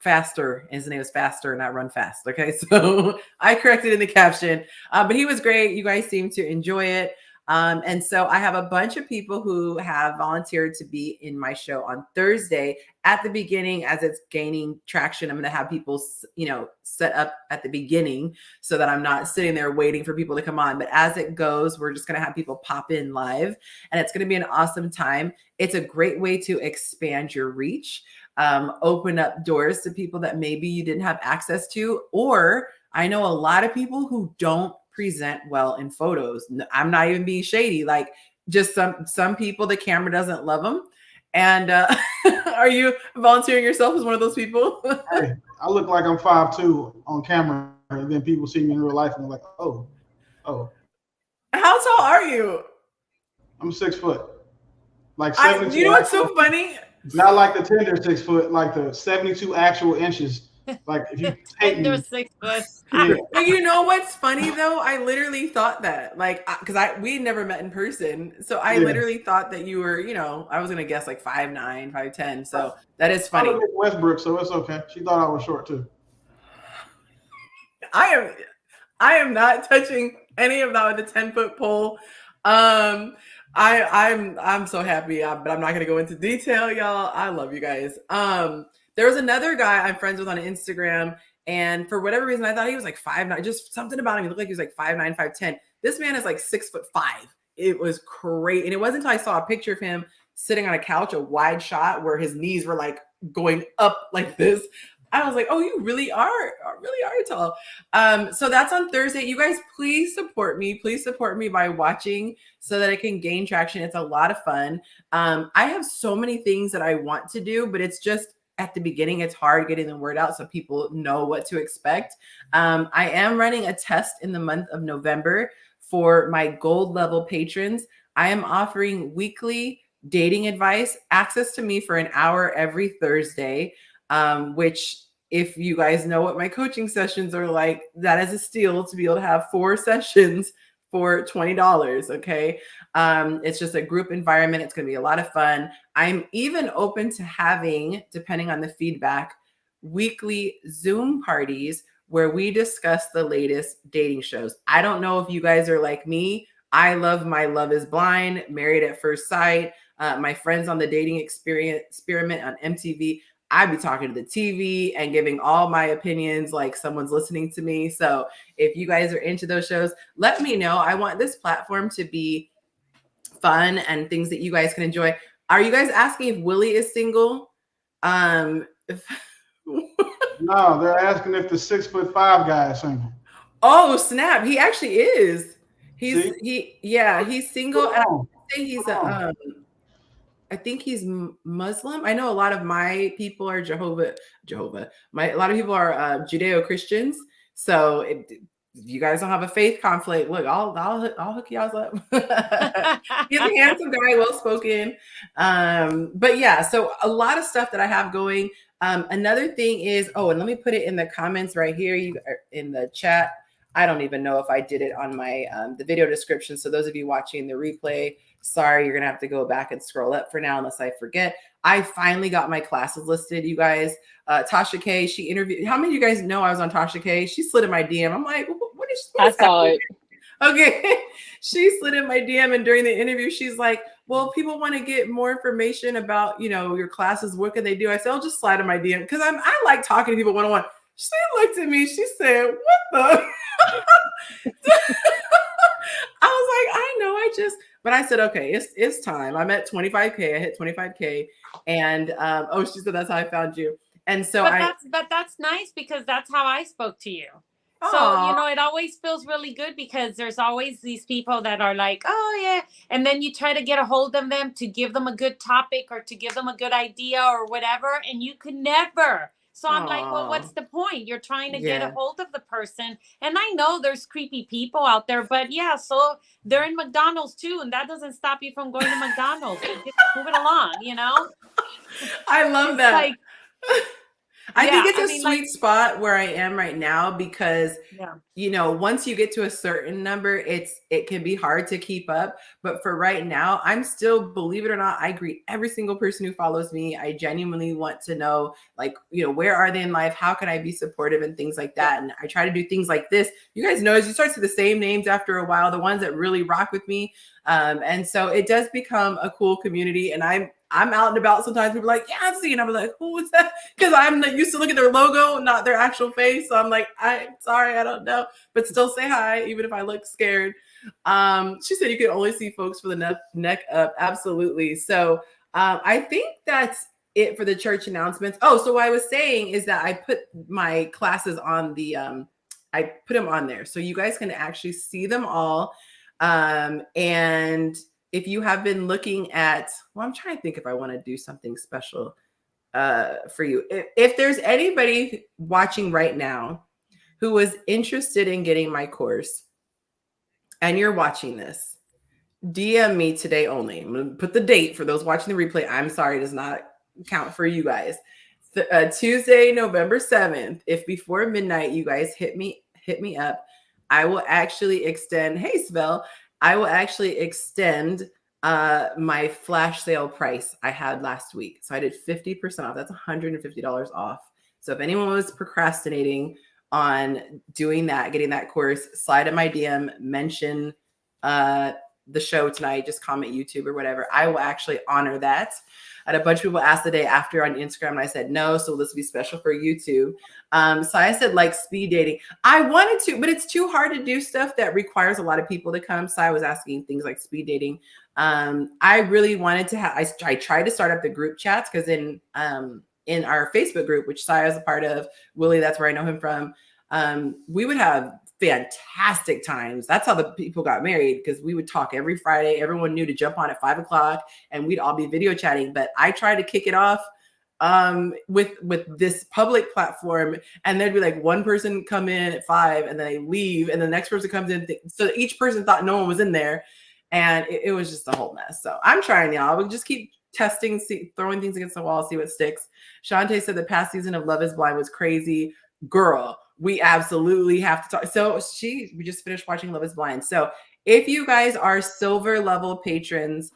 Faster, his name was Faster, not Run Fast. Okay, so I corrected in the caption, but he was great. You guys seem to enjoy it. And so I have a bunch of people who have volunteered to be in my show on Thursday. At the beginning, as it's gaining traction, I'm going to have people, set up at the beginning so that I'm not sitting there waiting for people to come on. But as it goes, we're just going to have people pop in live, and it's going to be an awesome time. It's a great way to expand your reach, open up doors to people that maybe you didn't have access to, or I know a lot of people who don't present well in photos. I'm not even being shady. Like, just some people, the camera doesn't love them. And are you volunteering yourself as one of those people? Hey, I look like I'm 5'2" on camera, and then people see me in real life and they're like, oh. How tall are you? I'm 6 foot. Like 72. You know what's so funny? Not like the tender 6 foot, like the 72 actual inches. Like if you take me, 6 foot. yeah. But you know what's funny though? I literally thought that, like, because we never met in person, so I literally thought that you were, I was gonna guess like 5'9", 5'10". So that is funny. I live in Westbrook, so it's okay. She thought I was short too. I am not touching any of that with a 10-foot pole. I'm so happy, but I'm not gonna go into detail, y'all. I love you guys. There was another guy I'm friends with on Instagram, and for whatever reason, I thought he was like 5'9". Just something about him. He looked like he was like 5'9", 5'10". This man is like 6'5". It was great. And it wasn't until I saw a picture of him sitting on a couch, a wide shot where his knees were like going up like this. I was like, oh, you really are tall. So that's on Thursday. You guys, please support me. Please support me by watching so that it can gain traction. It's a lot of fun. I have so many things that I want to do, but it's just at the beginning, it's hard getting the word out so people know what to expect. I am running a test in the month of November for my gold level patrons. I am offering weekly dating advice, access to me for an hour every Thursday, which, if you guys know what my coaching sessions are like, that is a steal to be able to have 4 sessions for $20. Okay. It's just a group environment. It's going to be a lot of fun. I'm even open to having, depending on the feedback, weekly Zoom parties where we discuss the latest dating shows. I don't know if you guys are like me. I love my Love is Blind, Married at First Sight, my Friends on the Dating Experiment on MTV. I'd be talking to the TV and giving all my opinions like someone's listening to me. So if you guys are into those shows, let me know. I want this platform to be fun and things that you guys can enjoy. Are you guys asking if Willie is single? No, they're asking if the 6'5" guy is single. Oh, snap. He actually is. He's single. And I would say he's I think he's Muslim. I know a lot of my people are a lot of people are Judeo-Christians. So if you guys don't have a faith conflict, look, I'll hook y'all up. He's a handsome guy, well-spoken. But yeah, so a lot of stuff that I have going. Another thing is, and let me put it in the comments right here, in the chat. I don't even know if I did it on my the video description. So those of you watching the replay, Sorry, you're going to have to go back and scroll up for now unless I forget. I finally got my classes listed, you guys. Tasha K, she interviewed. How many of you guys know I was on Tasha K? She slid in my DM. I'm like, what is I saw happening? it. Okay. She slid in my DM, and during the interview, she's like, well, people want to get more information about, your classes. What can they do? I said, I'll just slide in my DM because I like talking to people one-on-one. She looked at me. She said, what the? I was like, I know, but I said, okay, it's time. I'm at 25K. I hit 25K. And she said, that's how I found you. And so but that's nice because that's how I spoke to you. So, Aw. it always feels really good because there's always these people that are like, oh, yeah. And then you try to get a hold of them to give them a good topic or to give them a good idea or whatever. And you could never. So I'm like, well, what's the point? You're trying to get a hold of the person. And I know there's creepy people out there, but yeah, so they're in McDonald's too. And that doesn't stop you from going to McDonald's. So just move it along, I love that. Like, I think it's a sweet spot where I am right now because, once you get to a certain number, it can be hard to keep up. But for right now, I'm still, believe it or not, I greet every single person who follows me. I genuinely want to know, where are they in life? How can I be supportive and things like that? And I try to do things like this. You guys know, as you start to see the same names after a while, the ones that really rock with me. And so it does become a cool community. And I'm out and about sometimes. People are like, yeah, I see. And I'm like, who is that? Because I'm not used to looking at their logo, not their actual face. So I'm like, sorry, I don't know. But still say hi, even if I look scared. She said you can only see folks for the neck up. Absolutely. So I think that's it for the church announcements. Oh, so what I was saying is that I put my classes on I put them on there. So you guys can actually see them all. And if you have been looking at, I'm trying to think if I want to do something special for you. If there's anybody watching right now who was interested in getting my course and you're watching this, DM me today only. I'm going to put the date for those watching the replay. I'm sorry, it does not count for you guys. Tuesday, November 7th, if before midnight you guys hit me up, I will actually extend, hey Svel, I will actually extend my flash sale price I had last week. So I did 50% off. That's $150 off. So if anyone was procrastinating on doing that, getting that course, slide in my DM, mention the show tonight, just comment YouTube or whatever. I will actually honor that. I had a bunch of people ask the day after on Instagram, and I said no, so this will be special for YouTube. So I said speed dating. I wanted to, but it's too hard to do stuff that requires a lot of people to come. So I was asking things like speed dating. I really wanted to have, I tried to start up the group chats because in our Facebook group, which Saya is a part of, Willie, that's where I know him from, we would have fantastic times. That's how the people got married, because we would talk every Friday. Everyone knew to jump on at 5:00 and we'd all be video chatting. But I tried to kick it off with this public platform, and there'd be one person come in at 5 and then they leave, and the next person comes in. So each person thought no one was in there, and it was just a whole mess. So I'm trying, y'all. We'll just keep testing, throwing things against the wall, see what sticks. Shantae said the past season of Love is Blind was crazy. Girl, we absolutely have to talk. So we just finished watching Love is Blind. So if you guys are silver level patrons,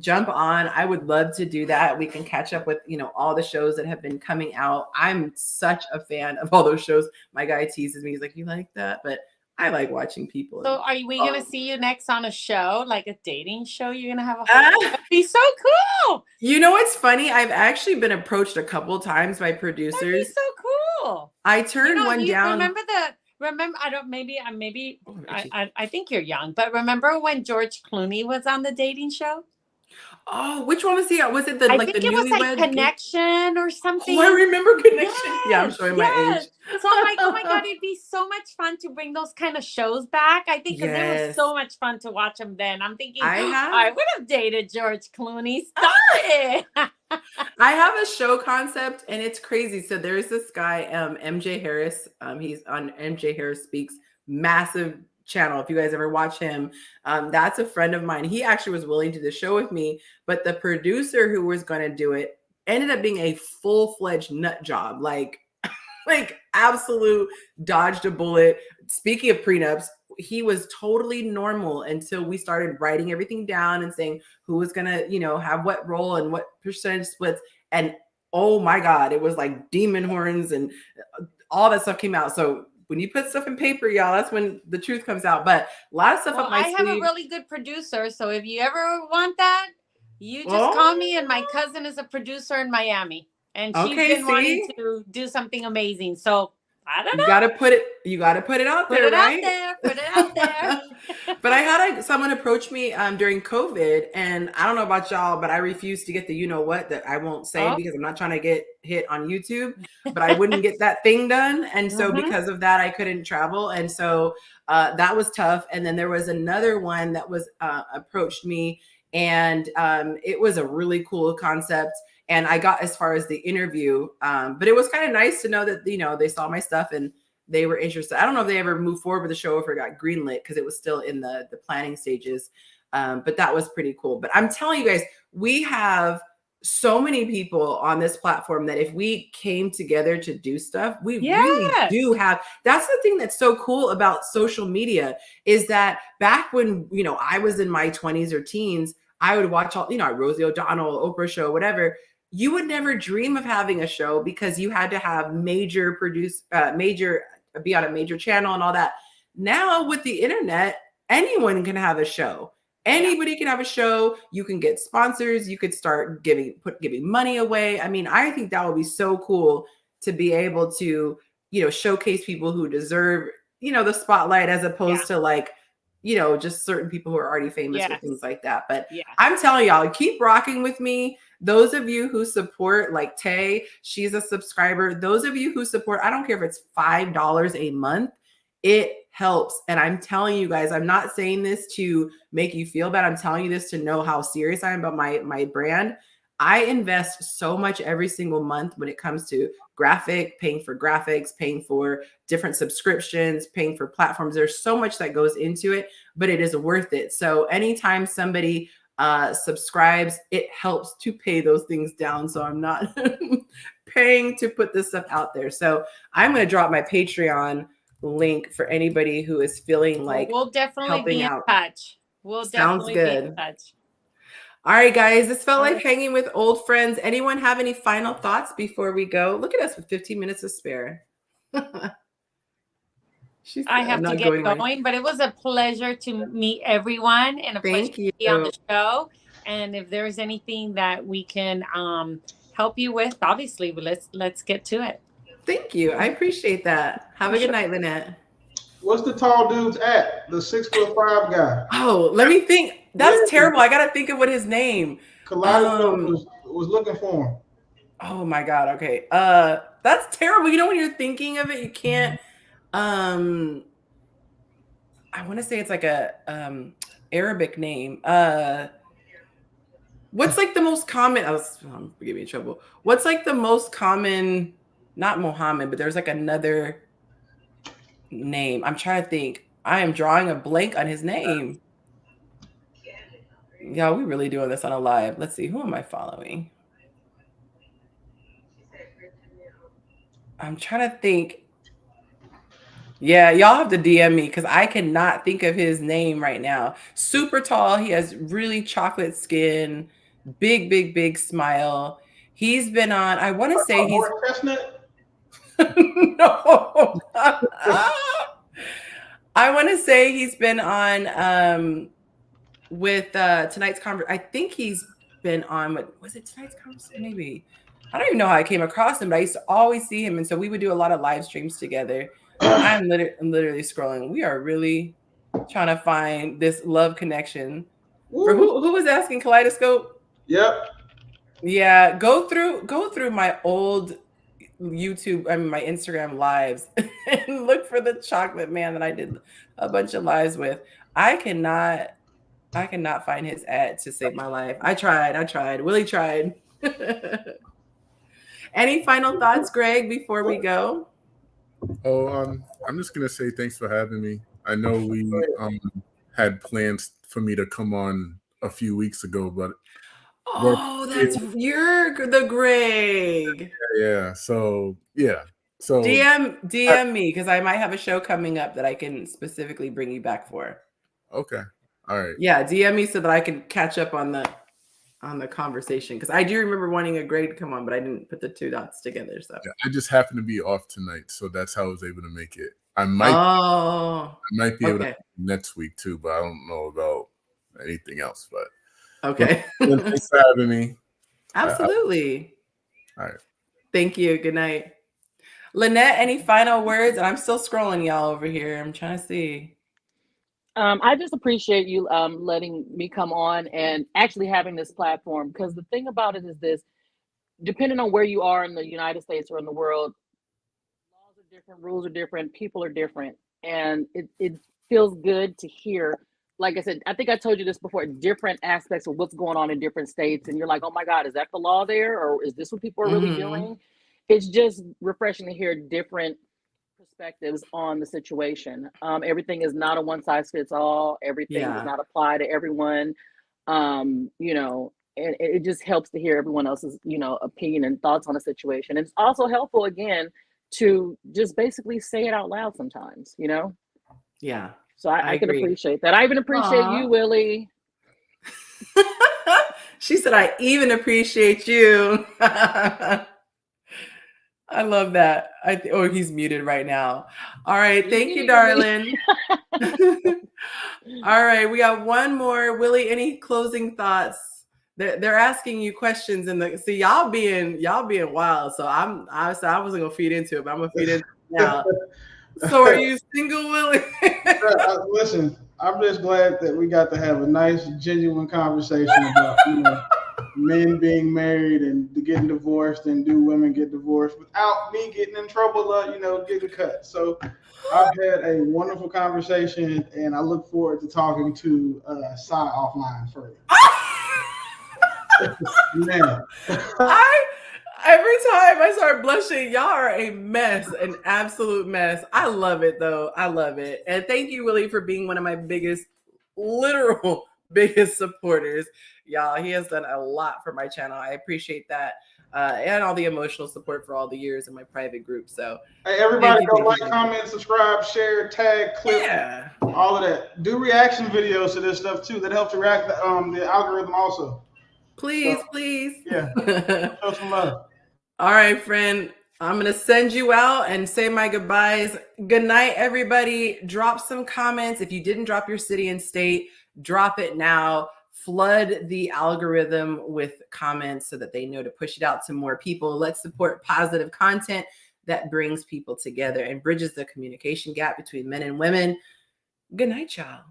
jump on. I would love to do that. We can catch up with, all the shows that have been coming out. I'm such a fan of all those shows. My guy teases me. He's like, you like that? But I like watching people. So are we going to see you next on a show, like a dating show? You're going to have a whole that'd be so cool. You know what's funny? I've actually been approached a couple times by producers. That'd be so cool. I turned one down. I think you're young, but remember when George Clooney was on the dating show? Oh, which one was he? Was it the I think it was Connection or something? Oh, I remember Connection. Yes, yeah, I'm showing my age. So I'm like, oh my God, it'd be so much fun to bring those kind of shows back. I think because it was so much fun to watch them then. I'm thinking, I would have dated George Clooney. Stop it. I have a show concept and it's crazy. So there's this guy, MJ Harris. He's on MJ Harris Speaks, massive channel. If you guys ever watch him, that's a friend of mine. He actually was willing to do the show with me, but the producer who was going to do it ended up being a full-fledged nut job, like absolute dodged a bullet. Speaking of prenups, he was totally normal until we started writing everything down and saying who was gonna, have what role and what percentage splits. And oh my God, it was like demon horns and all that stuff came out. So when you put stuff in paper, y'all, that's when the truth comes out. But a lot of stuff Well, up my I have a sleeve. really good producer, so if you ever want that, you just Oh, call me. And my cousin is a producer in Miami, and she's okay, been wanting see, to do something amazing. So I don't you know. got to put it. You got to put it out Put there, it out right? there. Put it out there. But I had someone approach me during COVID, and I don't know about y'all, but I refused to get the what that I won't say Oh. because I'm not trying to get hit on YouTube. But I wouldn't get that thing done, and so because of that, I couldn't travel, and so that was tough. And then there was another one that was approached me, and it was a really cool concept. And I got as far as the interview, but it was kind of nice to know that they saw my stuff and they were interested. I don't know if they ever moved forward with the show, if it got greenlit, because it was still in the planning stages. But that was pretty cool. But I'm telling you guys, we have so many people on this platform that if we came together to do stuff, we really do have. That's the thing that's so cool about social media is that back when, I was in my 20s or teens, I would watch all, Rosie O'Donnell, Oprah show, whatever. You would never dream of having a show because you had to have major be on a major channel and all that. Now with the internet, anyone can have a show. Anybody can have a show. You can get sponsors. You could start giving money away. I mean, I think that would be so cool to be able to, showcase people who deserve, the spotlight as opposed to like, just certain people who are already famous or things like that. But I'm telling y'all, keep rocking with me. Those of you who support, like Tay, she's a subscriber. Those of you who support, I don't care if it's $5 a month, it helps. And I'm telling you guys, I'm not saying this to make you feel bad. I'm telling you this to know how serious I am about my brand. I invest so much every single month when it comes to paying for graphics, paying for different subscriptions, paying for platforms. There's so much that goes into it, but it is worth it. So anytime somebody subscribes, it helps to pay those things down. So I'm not paying to put this stuff out there. So I'm going to drop my Patreon link for anybody who is feeling like we'll definitely be in touch. We'll definitely be in touch. All right, guys, this felt like hanging with old friends. Anyone have any final thoughts before we go? Look at us with 15 minutes to spare. I have to get going, but it was a pleasure to meet everyone and a pleasure to be on the show. And if there's anything that we can help you with, obviously, let's get to it. Thank you. I appreciate that. Have a good night, Lynette. What's the tall dude's at? The 6'5" guy. Oh, let me think. That's terrible. I gotta think of what his name. Kaleidoscope was looking for him. Oh my God. Okay. That's terrible. When you're thinking of it, you can't. I want to say it's like a Arabic name. What's like the most common? Get me in trouble. What's like the most common? Not Mohammed, but there's like another name. I'm trying to think. I am drawing a blank on his name. Yeah, we really doing this on a live. Let's see. Who am I following? I'm trying to think. Yeah, y'all have to DM me because I cannot think of his name right now. Super tall. He has really chocolate skin. Big, big, big smile. He's been on, I want to say he's Chestnut. No. I want to say he's been on with tonight's conversation. I think he's been on was it tonight's conversation? Maybe. I don't even know how I came across him, but I used to always see him. And so we would do a lot of live streams together. I'm literally scrolling. We are really trying to find this love connection. For who was asking Kaleidoscope? Yep. Yeah, go through my old YouTube, my Instagram lives and look for the chocolate man that I did a bunch of lives with. I cannot find his ad to save my life. I tried. Willie tried. Any final thoughts, Greg, before we go? Oh, I'm just gonna say thanks for having me. I know we had plans for me to come on a few weeks ago, but you're the Greg. Yeah. So yeah. So DM me because I might have a show coming up that I can specifically bring you back for. okay, all right. Yeah, DM me so that I can catch up on the conversation because I do remember wanting a grade to come on, but I didn't put the two dots together. So Yeah, I just happened to be off tonight, so that's how I was able to make it. I oh, might be able to okay, next week too, but I don't know about anything else. But okay, thanks for having me. absolutely. All right. Thank you. Good night. Lynette, any final words? And I'm still scrolling y'all over here. I'm trying to see. I just appreciate you letting me come on and actually having this platform, because the thing about it is this: depending on where you are in the United States or in the world, laws are different, rules are different, people are different, and it feels good to hear. Like I said, I think I told you this before, different aspects of what's going on in different states, and you're like, oh my God, is that the law there, or is this what people are really doing? It's just refreshing to hear different perspectives on the situation. Everything is not a one size fits all. Everything does not apply to everyone. You know, and it just helps to hear everyone else's, you know, opinion and thoughts on a situation. It's also helpful, again, to just basically say it out loud sometimes, you know? Yeah. So I can agree. appreciate that. I even appreciate you, Willie. She said, I even appreciate you. I love that. Oh, he's muted right now. All right. Thank you, darling. All right. We got one more. Willie, any closing thoughts? They're asking you questions see y'all being wild. So I wasn't gonna feed into it, but I'm gonna feed into it now. So are you single, Willie? Listen, I'm just glad that we got to have a nice, genuine conversation about, you know, men being married and getting divorced, and do women get divorced without me getting in trouble, you know, getting cut. So I've had a wonderful conversation, and I look forward to talking to Sai offline further. Man. Every time I start blushing, y'all are a mess, an absolute mess. I love it though. I love it. And thank you, Willie, for being one of my literal biggest supporters. Y'all, he has done a lot for my channel. I appreciate that. And all the emotional support for all the years in my private group. So hey, everybody go like, comment, subscribe, share, tag, clip, all of that. Do reaction videos to this stuff too. That helps to react the algorithm also. Please. Yeah. Show some love. All right, friend. I'm going to send you out and say my goodbyes. Good night, everybody. Drop some comments. If you didn't drop your city and state, drop it now. Flood the algorithm with comments so that they know to push it out to more people. Let's support positive content that brings people together and bridges the communication gap between men and women. Good night, y'all.